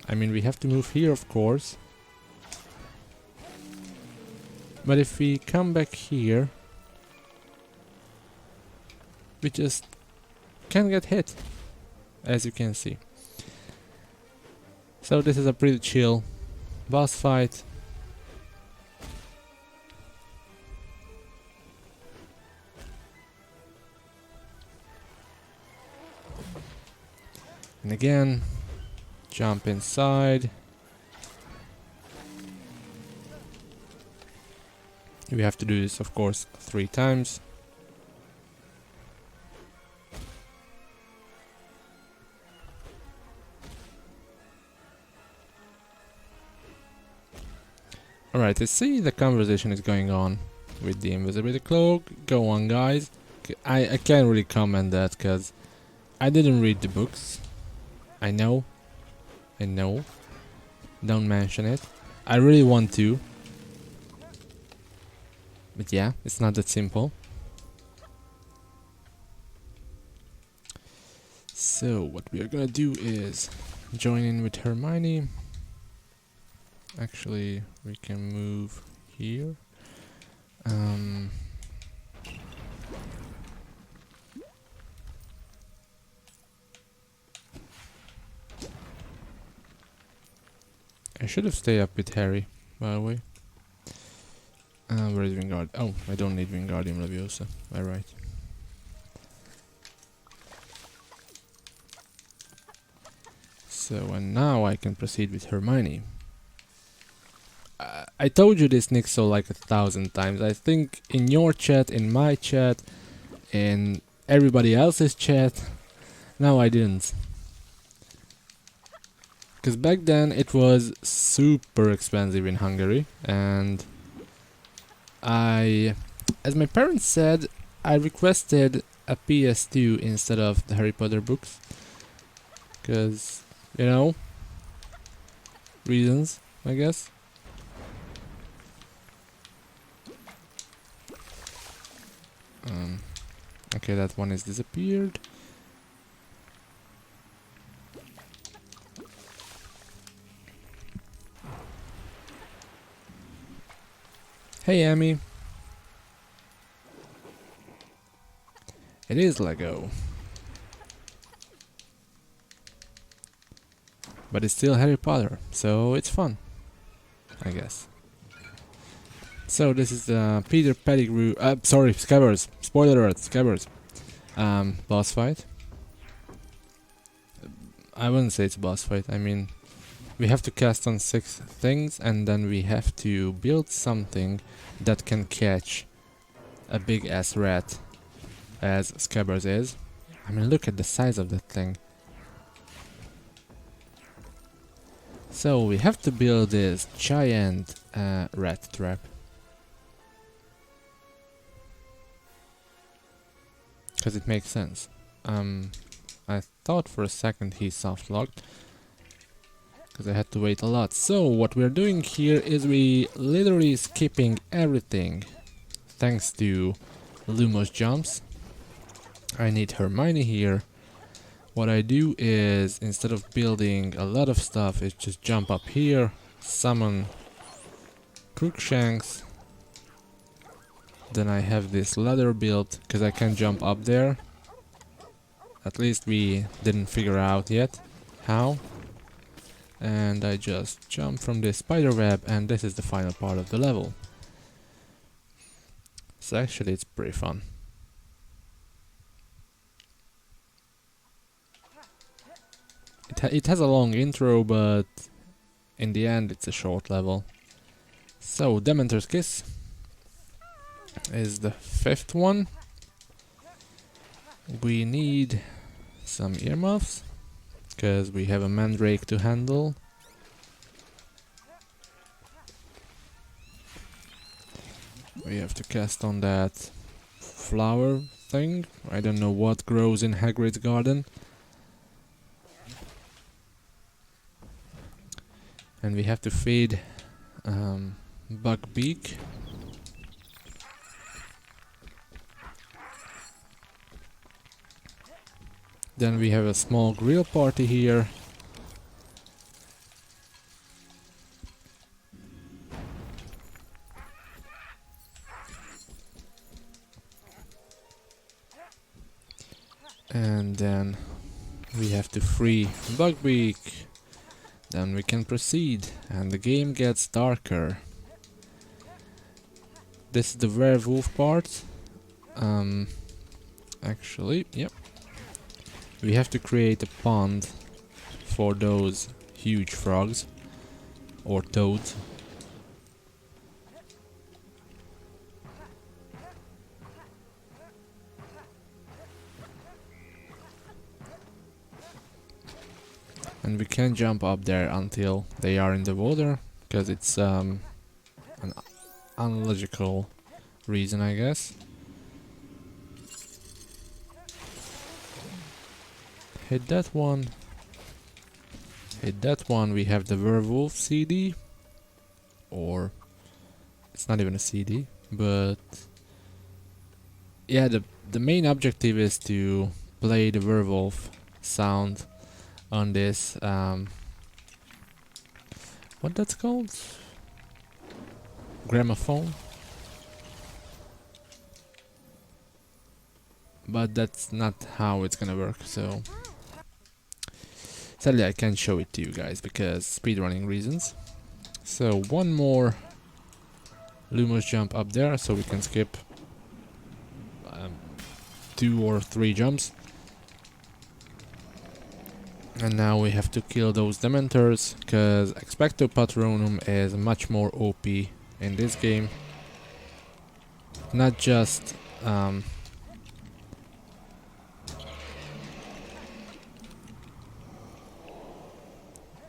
I mean, we have to move here, of course. But if we come back here, we just can get hit, as you can see. So this is a pretty chill boss fight. And again, jump inside. We have to do this, of course, 3 times. Alright, I see the conversation is going on with the invisibility cloak. Go on, guys. I can't really comment that because I didn't read the books. I know. Don't mention it. I really want to. But yeah, it's not that simple. So what we are gonna do is join in with Hermione. Actually, we can move here. I should have stayed up with Harry, by the way. Where is Wingard? Oh, I don't need Wingardium Leviosa. Alright. So, and now I can proceed with Hermione. I told you this, Nixo, like 1,000 times. I think in your chat, in my chat, in everybody else's chat. No, I didn't. Because back then it was super expensive in Hungary, and as my parents said, I requested a PS2 instead of the Harry Potter books. Because, you know, reasons, I guess. Okay, that one has disappeared. Hey, Amy. It is Lego. But it's still Harry Potter, so it's fun, I guess. So this is the Peter Pettigrew, sorry, Scabbers, spoiler alert, Scabbers, boss fight. I wouldn't say it's a boss fight, I mean, We have to cast on 6 things, and then we have to build something that can catch a big ass rat, as Scabbers is. I mean, look at the size of that thing. So we have to build this giant rat trap. Because it makes sense. I thought for a second he soft locked, because I had to wait a lot. So what we're doing here is we literally skipping everything thanks to Lumos jumps. I need Hermione here. What I do is, instead of building a lot of stuff, is just jump up here, summon Crookshanks. Then I have this ladder built, because I can jump up there. At least we didn't figure out yet how. And I just jump from this spider web, and this is the final part of the level. So actually it's pretty fun. It has a long intro, but in the end it's a short level. So Dementor's Kiss is the 5th one. We need some earmuffs, because we have a mandrake to handle. We have to cast on that flower thing. I don't know what grows in Hagrid's garden. And we have to feed Buckbeak. Then we have a small grill party here. And then we have to free Buckbeak. Then we can proceed, and the game gets darker. This is the werewolf part. Actually, yep. We have to create a pond for those huge frogs, or toads. And we can jump up there until they are in the water, because it's an unlogical reason, I guess. Hit that one. Hit that one. We have the werewolf CD. Or it's not even a CD, but yeah, the main objective is to play the werewolf sound on this what that's called? Gramophone. But that's not how it's gonna work, so sadly I can't show it to you guys because speedrunning reasons. So one more Lumos jump up there, so we can skip 2 or 3 jumps. And now we have to kill those Dementors, because Expecto Patronum is much more OP in this game. Not just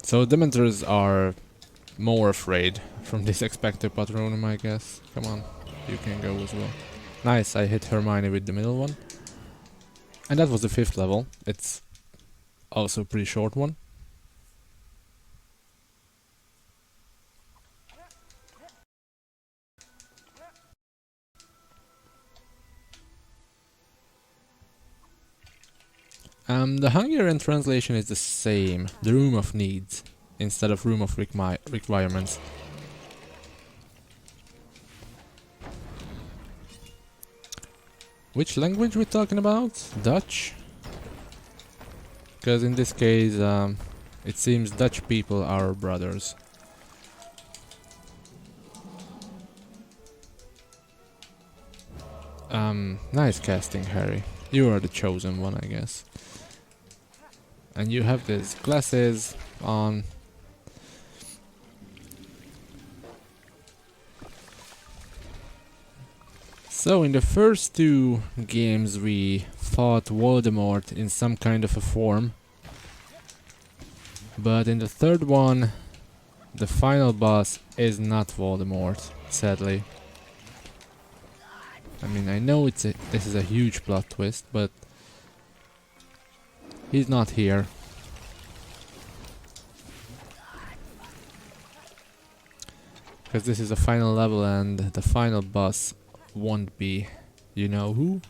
so Dementors are more afraid from this Expecto Patronum, I guess. Come on, you can go as well. Nice, I hit Hermione with the middle one. And that was the 5th level. It's also a pretty short one. The Hungarian translation is the same, the Room of Needs, instead of Room of Requirements. Which language we're talking about? Dutch? Because in this case, it seems Dutch people are brothers. Nice casting, Harry. You are the chosen one, I guess. And you have these glasses on. So in the first two games we fought Voldemort in some kind of a form, but in the third one the final boss is not Voldemort, sadly. I mean, I know this is a huge plot twist, but he's not here. Because this is the final level and the final boss won't be you know who.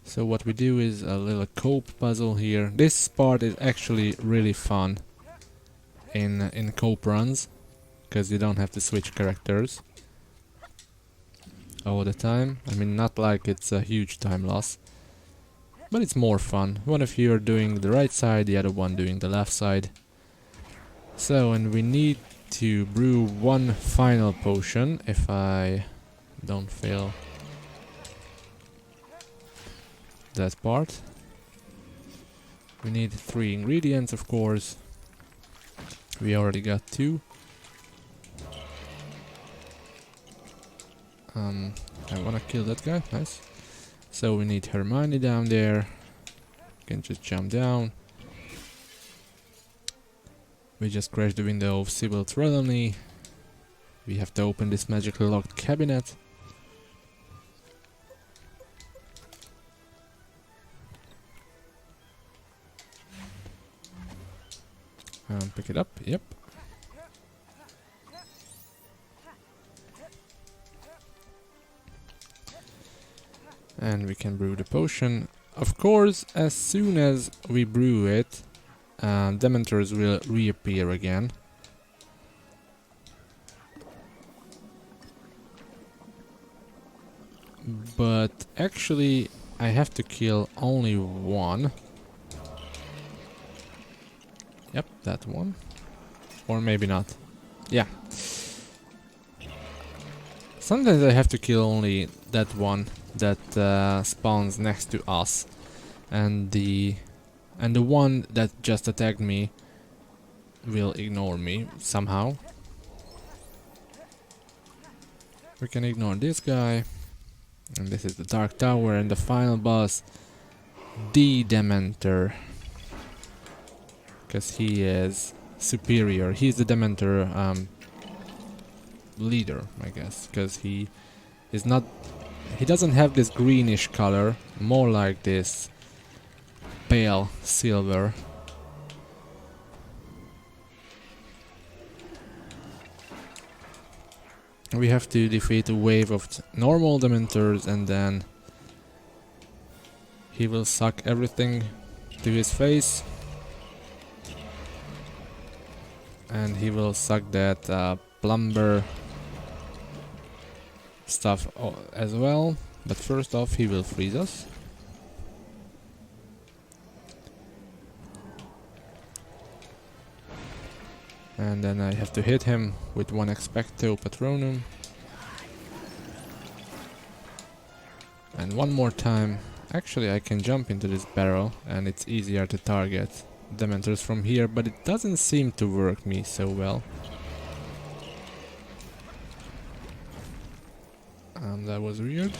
So what we do is a little cope puzzle here. This part is actually really fun in cope runs, because you don't have to switch characters all the time. I mean, not like it's a huge time loss, but it's more fun. One of you are doing the right side, the other one doing the left side. So, and we need to brew one final potion, if I don't fail that part. We need 3 ingredients, of course. We already got 2. I wanna kill that guy, nice. So we need Hermione down there. Can just jump down. We just crashed the window of Sybil Trelawney. We have to open this magically locked cabinet. Pick it up, yep. And we can brew the potion. Of course, as soon as we brew it, Dementors will reappear again. But actually, I have to kill only one. Yep, that one. Or maybe not. Yeah. Sometimes I have to kill only that one that spawns next to us. And the one that just attacked me will ignore me somehow. We can ignore this guy. And this is the Dark Tower and the final boss, the Dementor. Because he is superior. He's the Dementor leader, I guess. Because he is not... He doesn't have this greenish color, more like this pale silver. We have to defeat a wave of normal Dementors and then he will suck everything to his face. And he will suck that plumber stuff as well. But first off, he will freeze us. And then I have to hit him with one Expecto Patronum. And one more time. Actually, I can jump into this barrel and it's easier to target Dementors from here, but it doesn't seem to work me so well. That was weird.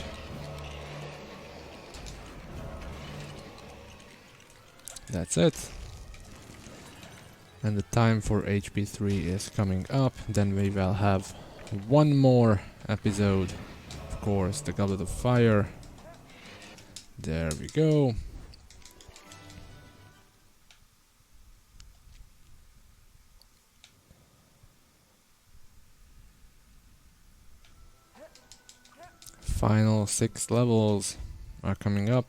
That's it. And the time for HP 3 is coming up. Then we will have one more episode. Of course, the Goblet of Fire. There we go. Final 6 levels are coming up.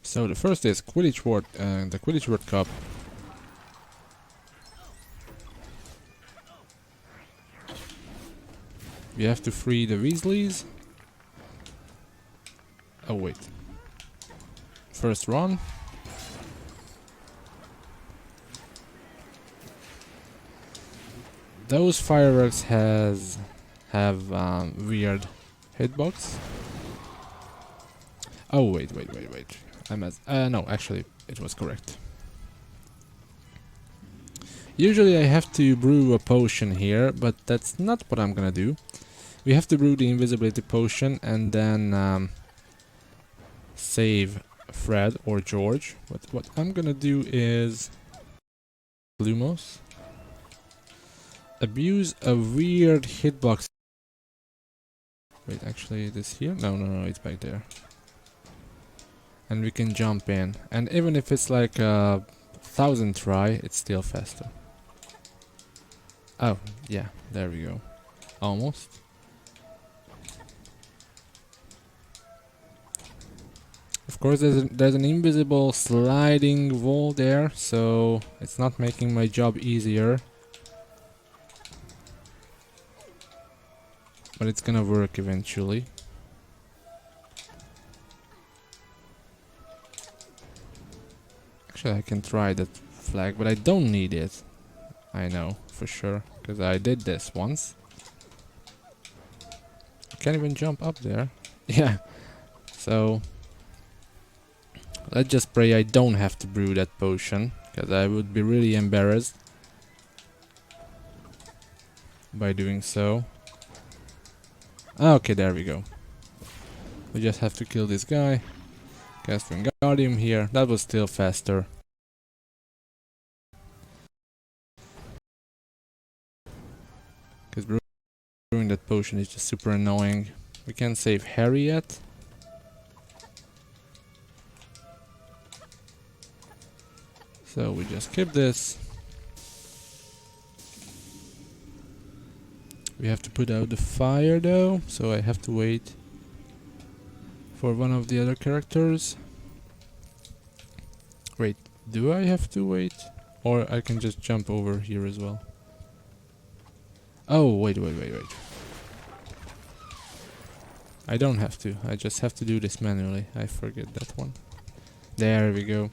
So the first is Quidditch World, the Quidditch World Cup. We have to free the Weasleys. Oh wait. First run. Those fireworks have weird hitbox. Oh wait. No, actually it was correct. Usually I have to brew a potion here, but that's not what I'm gonna do. We have to brew the invisibility potion and then save Fred or George. What I'm gonna do is Lumos. Abuse a weird hitbox. Wait, actually it is here? No, it's back there. And we can jump in. And even if it's like a 1000 try, it's still faster. Oh, yeah, there we go. Almost. Of course, there's an invisible sliding wall there, so it's not making my job easier. But it's gonna work eventually. Actually, I can try that flag, but I don't need it. I know, for sure, because I did this once. I can't even jump up there. Yeah, so let's just pray I don't have to brew that potion, because I would be really embarrassed by doing so. Okay, there we go. We just have to kill this guy. Cast Wingardium here. That was still faster. Because brewing that potion is just super annoying. We can't save Harry yet. So we just skip this. We have to put out the fire though, so I have to wait for one of the other characters. Wait, do I have to wait? Or I can just jump over here as well. Oh, wait. I don't have to, I just have to do this manually. I forget that one. There we go.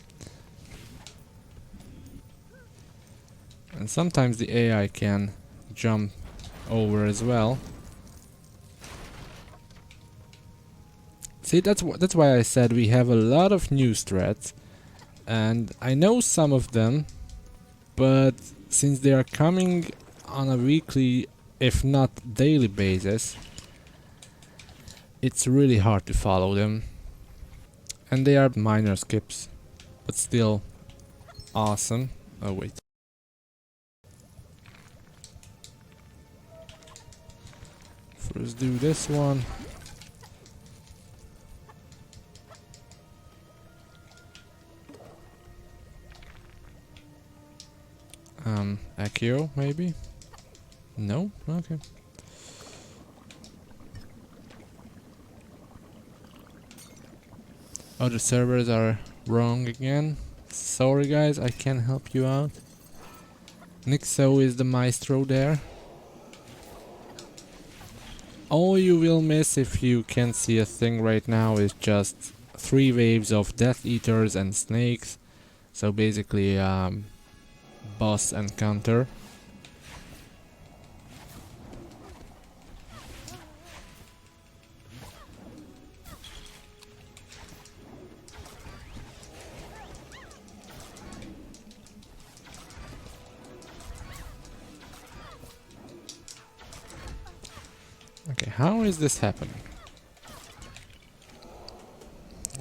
And sometimes the AI can jump over as well. See, that's why I said we have a lot of new threats, and I know some of them, but since they are coming on a weekly, if not daily basis, it's really hard to follow them. And they are minor skips, but still awesome. Oh wait. First do this one. Accio, maybe? No? Okay. Oh, the servers are wrong again. Sorry guys, I can't help you out. Nixo is the maestro there. All you will miss if you can't see a thing right now is just 3 waves of Death Eaters and snakes. So basically boss and counter. Okay, how is this happening?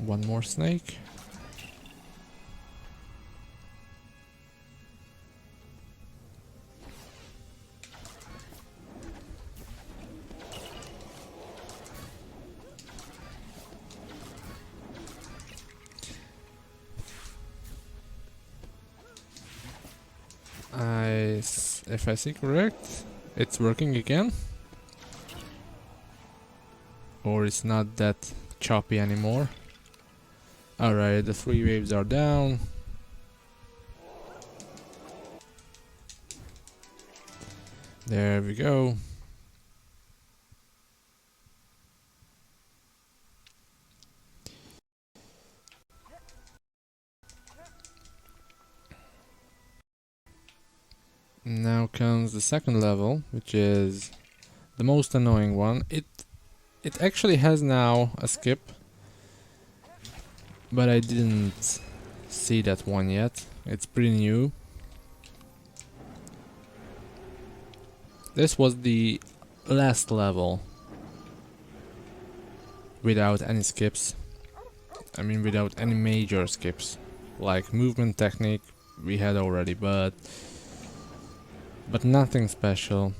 One more snake. If I see correct, it's working again. Or it's not that choppy anymore. Alright, the 3 waves are down. There we go. Now comes the second level, which is the most annoying one. It actually has now a skip, but I didn't see that one yet. It's pretty new. This was the last level without any skips. I mean without any major skips. Like movement technique we had already, but nothing special.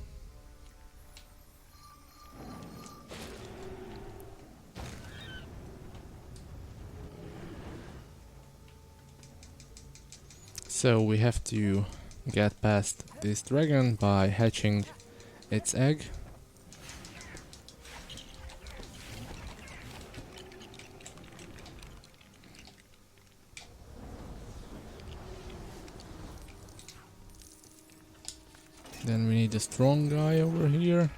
So we have to get past this dragon by hatching its egg. Then we need a strong guy over here.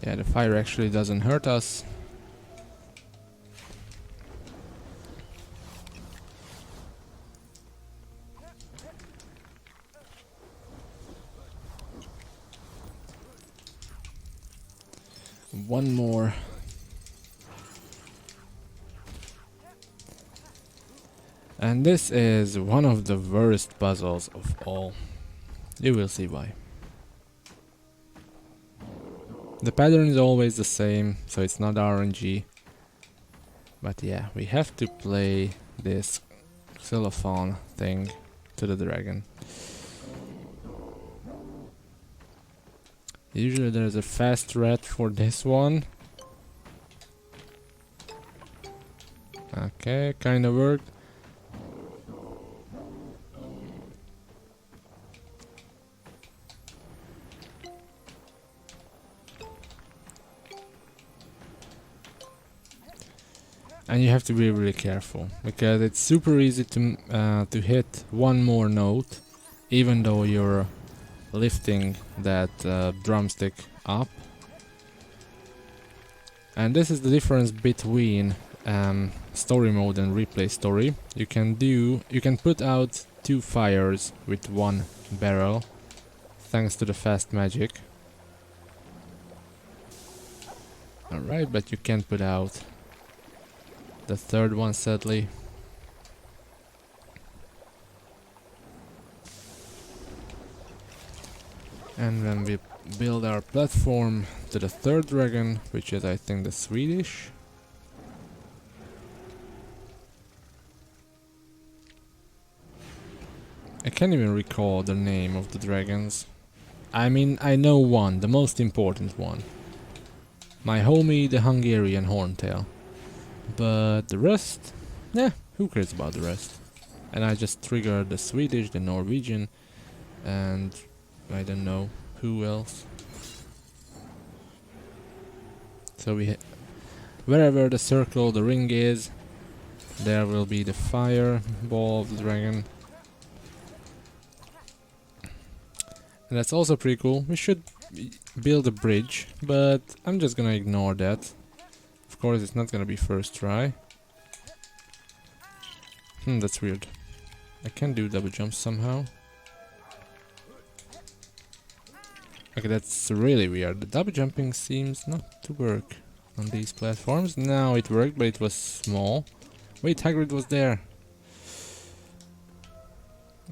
Yeah, the fire actually doesn't hurt us. One more. And this is one of the worst puzzles of all. You will see why. The pattern is always the same, so it's not RNG. But yeah, we have to play this xylophone thing to the dragon. Usually there's a fast threat for this one. Okay, kinda worked. And you have to be really careful, because it's super easy to hit one more note, even though you're lifting that drumstick up. And this is the difference between story mode and replay story. You can put out 2 fires with 1 barrel, thanks to the fast magic. Alright, but you can't put out the 3rd one, sadly. And then we build our platform to the 3rd dragon, which is I think the Swedish. I can't even recall the name of the dragons. I mean, I know one, the most important one. My homie, the Hungarian Horntail. But the rest, yeah, who cares about the rest? And I just triggered the Swedish, the Norwegian, and I don't know who else. So wherever the circle, the ring is, there will be the fire ball of the dragon. And that's also pretty cool. We should build a bridge, but I'm just gonna ignore that. Of course, it's not gonna be first try. That's weird. I can do double jumps somehow. Okay, that's really weird. The double jumping seems not to work on these platforms. Now it worked, but it was small. Wait, Hagrid was there.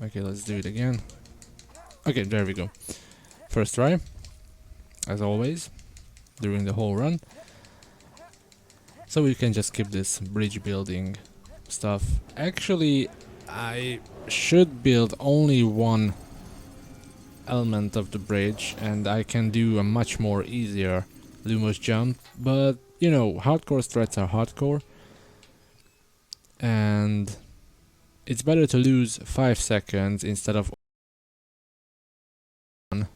Okay, let's do it again. Okay, there we go. First try, as always, during the whole run. So we can just skip this bridge building stuff. Actually, I should build only one element of the bridge, and I can do a much more easier Lumos jump, but you know, hardcore strats are hardcore, and it's better to lose 5 seconds instead of 1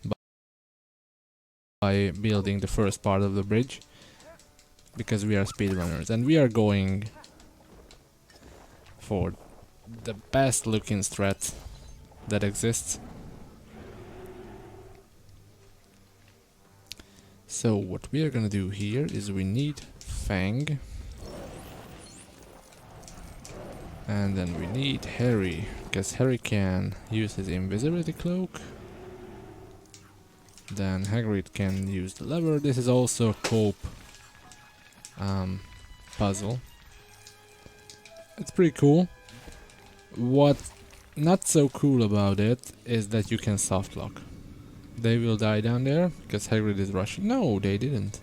by building the first part of the bridge, because we are speedrunners and we are going for the best looking strat that exists. So what we are gonna do here is we need Fang, and then we need Harry, because Harry can use his invisibility cloak. Then Hagrid can use the lever. This is also a cope puzzle. It's pretty cool. What's not so cool about it is that you can soft lock. They will die down there because Hagrid is rushing. No, they didn't.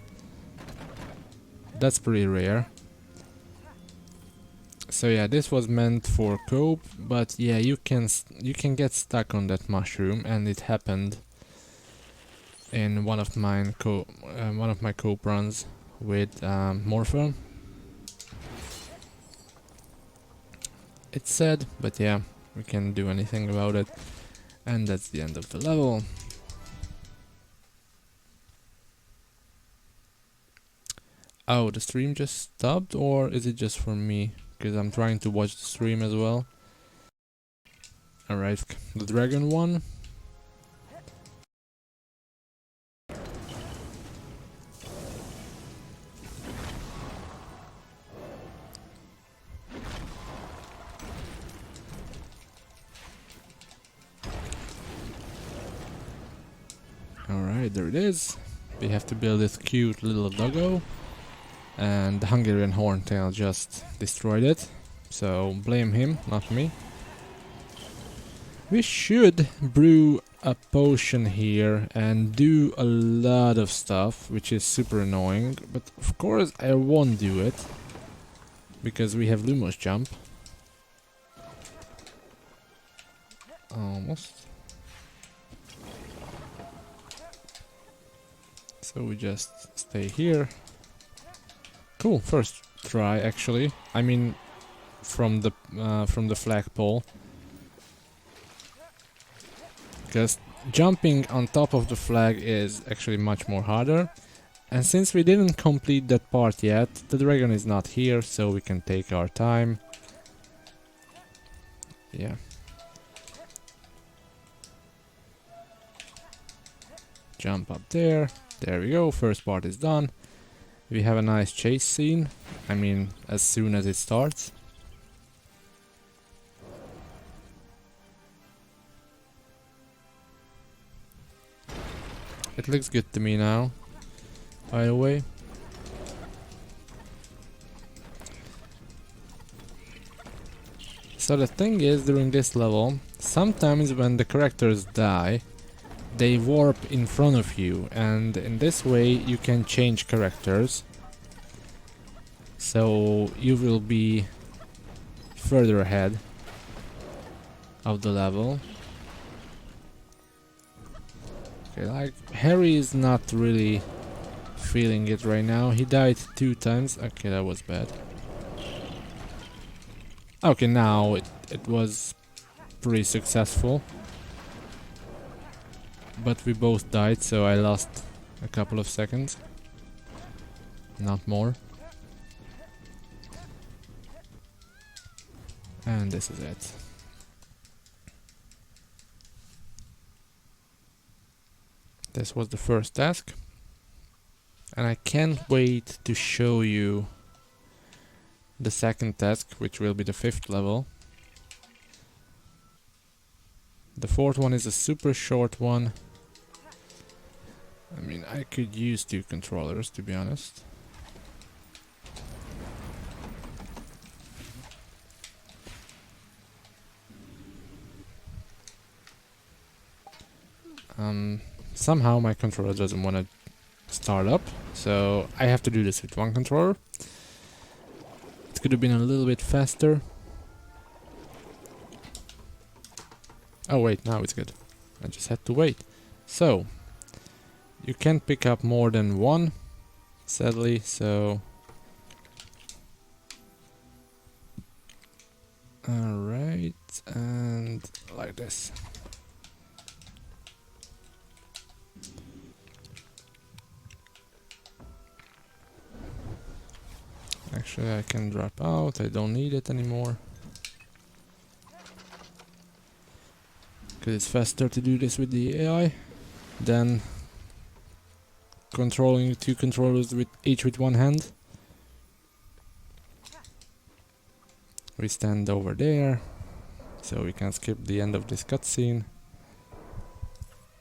That's pretty rare. So yeah, this was meant for cope, but yeah, you can get stuck on that mushroom, and it happened in one of my cope runs with Morpher. It's sad, but yeah, we can't do anything about it, and that's the end of the level. Oh, the stream just stopped, or is it just for me? Because I'm trying to watch the stream as well. Alright, the dragon one. Alright, there it is. We have to build this cute little doggo. And the Hungarian Horntail just destroyed it. So blame him, not me. We should brew a potion here and do a lot of stuff, which is super annoying. But of course I won't do it, because we have Lumos jump. Almost. So we just stay here. Cool, first try actually. I mean, from the flagpole. Because jumping on top of the flag is actually much more harder. And since we didn't complete that part yet, the dragon is not here, so we can take our time. Yeah. Jump up there. There we go, first part is done. We have a nice chase scene. I mean, as soon as it starts. It looks good to me now, by the way. So the thing is, during this level, sometimes when the characters die, they warp in front of you, and in this way you can change characters. So you will be further ahead of the level. Okay, like Harry is not really feeling it right now. He died 2 times. Okay, that was bad. Okay, now it was pretty successful. But we both died, so I lost a couple of seconds. Not more. And this is it. This was the first task. And I can't wait to show you the second task, which will be the 5th level. The 4th one is a super short one. I mean, I could use 2 controllers, to be honest. Somehow my controller doesn't want to start up, so I have to do this with 1 controller. It could have been a little bit faster. Oh wait, now it's good. I just had to wait. So, you can't pick up more than 1, sadly, so... Alright, and like this. Actually, I can drop out, I don't need it anymore. Because it's faster to do this with the AI than controlling 2 controllers with each with 1 hand. We stand over there, so we can skip the end of this cutscene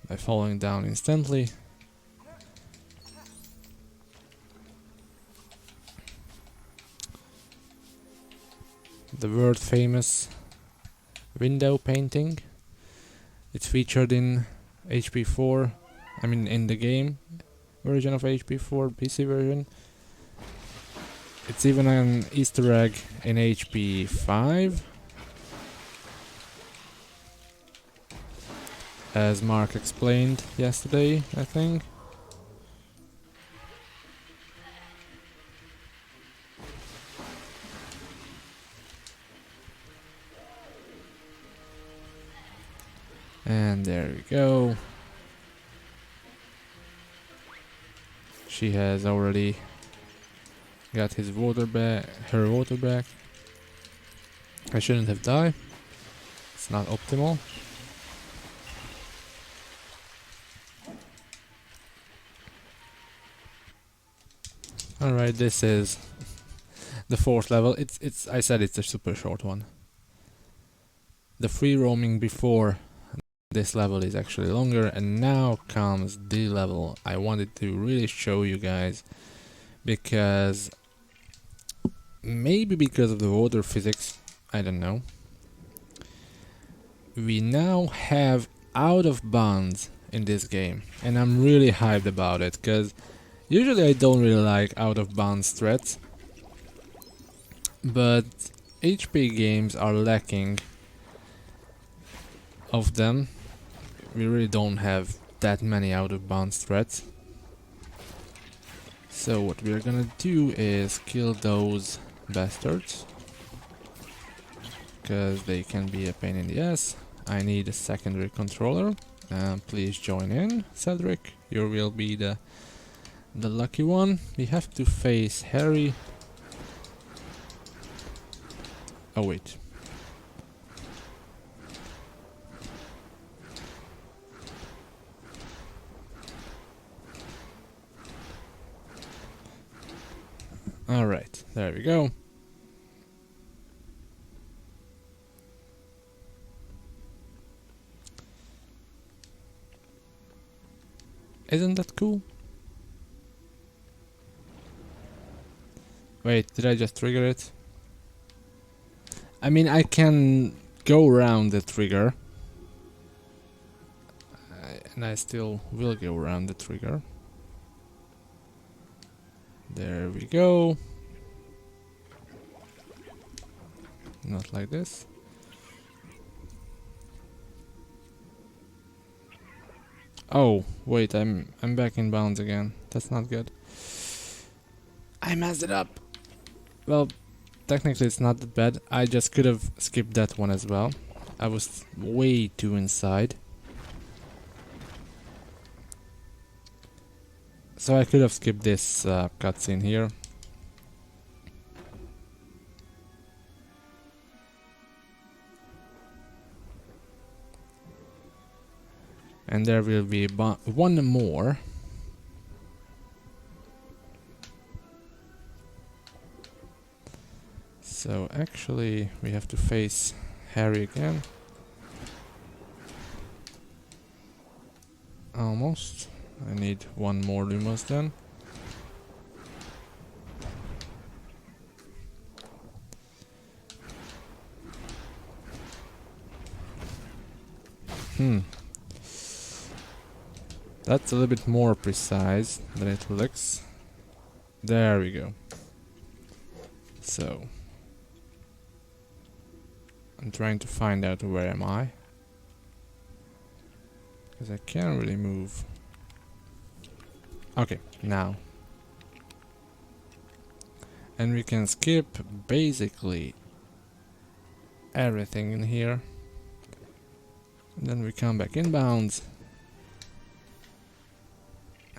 by falling down instantly. the world famous window painting. It's featured in HP4, I mean in the game version of HP4, PC version. It's even an Easter egg in HP5, as Mark explained yesterday, I think. And there we go. She has already got his water back, her water back. I shouldn't have died. It's not optimal. Alright, this is the 4th level. It's I said it's a super short one. The free roaming before this level is actually longer, and now comes the level I wanted to really show you guys, because maybe because of the water physics, I don't know, we now have out of bounds in this game, and I'm really hyped about it, because usually I don't really like out of bounds threats, but HP games are lacking of them. We really don't have that many out of bounds threats. So what we're gonna do is kill those bastards, because they can be a pain in the ass. I need a secondary controller. Please join in, Cedric. You will be the lucky one. We have to face Harry. Oh wait. Alright, there we go. Isn't that cool? Wait, did I just trigger it? I mean, I can go around the trigger. And I still will go around the trigger. There we go. Not like this. Oh, wait, I'm back in bounds again. That's not good. I messed it up. Well, technically it's not that bad. I just could have skipped that one as well. I was way too inside. So I could have skipped this cutscene here. And there will be one more. So actually we have to face Harry again. Almost. I need one more Lumos then. That's a little bit more precise than it looks. There we go. So I'm trying to find out where am I, because I can't really move. Okay, now. And we can skip basically everything in here. And then we come back inbounds.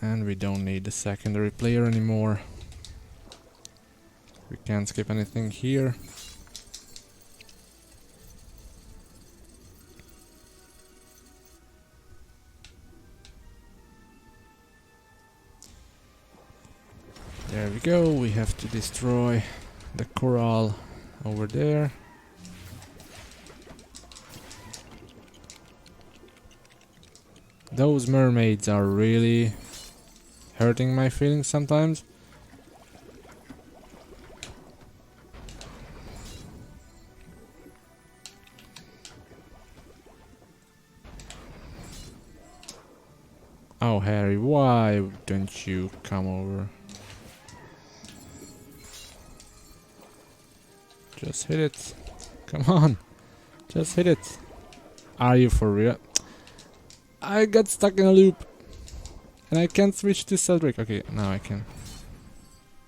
And we don't need the secondary player anymore. We can't skip anything here. There we go, we have to destroy the corral over there. Those mermaids are really hurting my feelings sometimes. Oh, Harry, why don't you come over? Just hit it. Come on. Just hit it. Are you for real? I got stuck in a loop. And I can't switch to Cedric. Okay, now I can.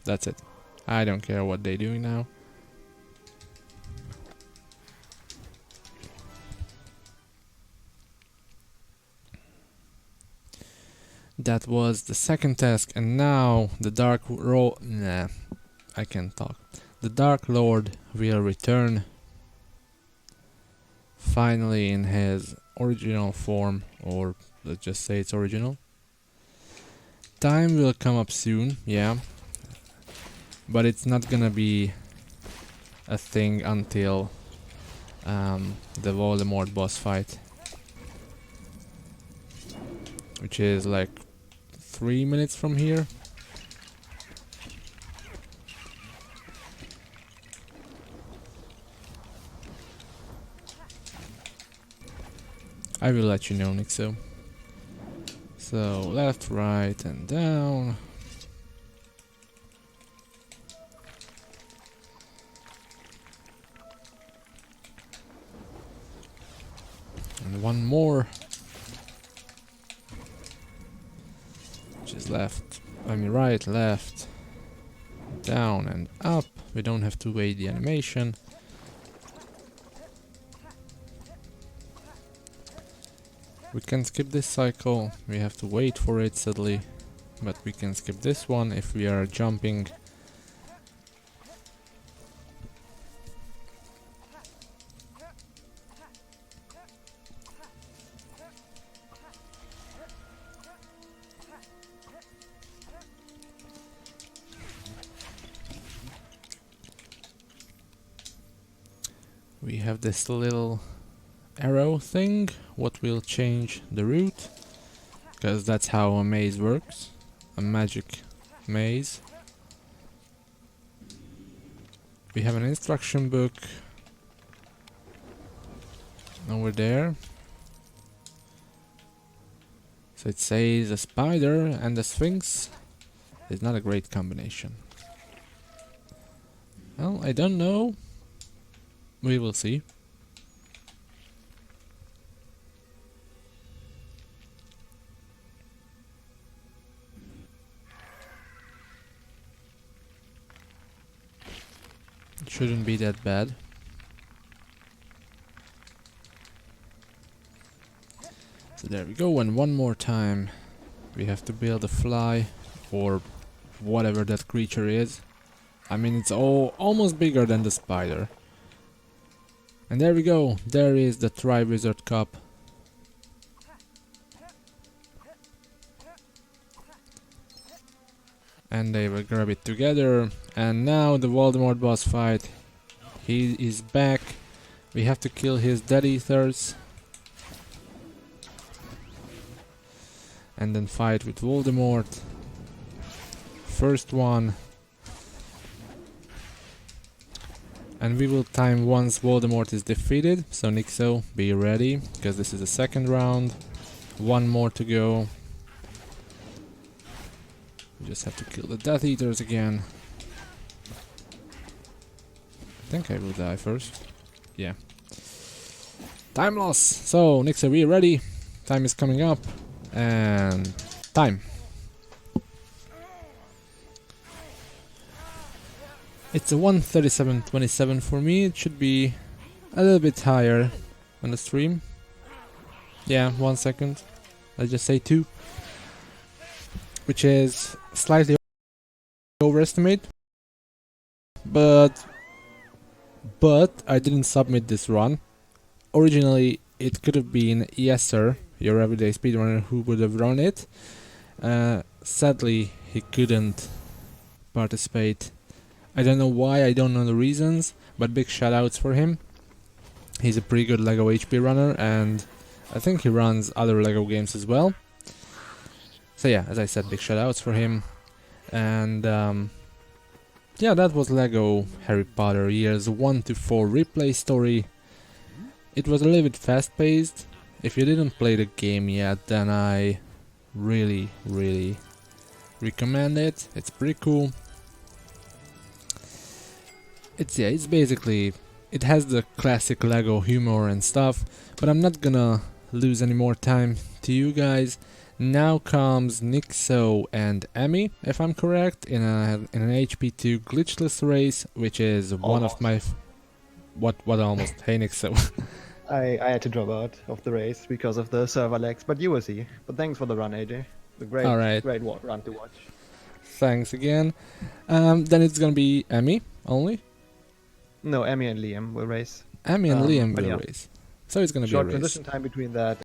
That's it. I don't care what they're doing now. That was the second task, and now the I can't talk. The Dark Lord will return finally in his original form, or let's just say it's original. Time will come up soon, yeah, but it's not gonna be a thing until the Voldemort boss fight, which is like 3 minutes from here. I will let you know, Nixo. So left, right, and down. And one more. Which is left, I mean right, left, down and up. We don't have to wait the animation. We can skip this cycle, we have to wait for it sadly, but we can skip this one if we are jumping. We have this little arrow thing, what will change the route, because that's how a maze works, a magic maze. We have an instruction book over there. So it says a spider and a sphinx is not a great combination. Well, I don't know. We will see. It shouldn't be that bad. So there we go, and one more time we have to build a fly or whatever that creature is. I mean, it's almost bigger than the spider. And there we go, there is the Tri-Wizard Cup. And they will grab it together. And now the Voldemort boss fight. He is back. We have to kill his Death Eaters. And then fight with Voldemort. First one. And we will time once Voldemort is defeated. So Nixo, be ready, because this is the second round. One more to go. We just have to kill the Death Eaters again. I think I will die first. Yeah. Time loss! So, Nixo, we ready? Time is coming up. And time. It's a 1:37:27 for me. It should be a little bit higher on the stream. Yeah, 1 second. Let's just say 2. Which is slightly overestimate. But I didn't submit this run. Originally it could have been Yes Sir, your everyday speedrunner, who would have run it. Sadly he couldn't participate. I don't know why, I don't know the reasons, but big shoutouts for him. He's a pretty good LEGO HP runner, and I think he runs other LEGO games as well. So yeah, as I said, big shoutouts for him. And yeah, that was LEGO Harry Potter Years 1 to 4 replay story. It was a little bit fast paced. If you didn't play the game yet, then I really recommend it. It's pretty cool. It's basically, it has the classic Lego humor and stuff, but I'm not gonna lose any more time to you guys. Now comes Nixo and Emmy, if I'm correct, in an HP2 glitchless race, which is one of my what almost. Hey Nixo. I had to drop out of the race because of the server lags, but you will see. But thanks for the run, AJ. A great, Alright. great run to watch. Thanks again. Then it's gonna be Emmy only. No, Emmy and Liam will race. Emmy and Liam but will yeah. race. So it's gonna Short be a race. transition time between that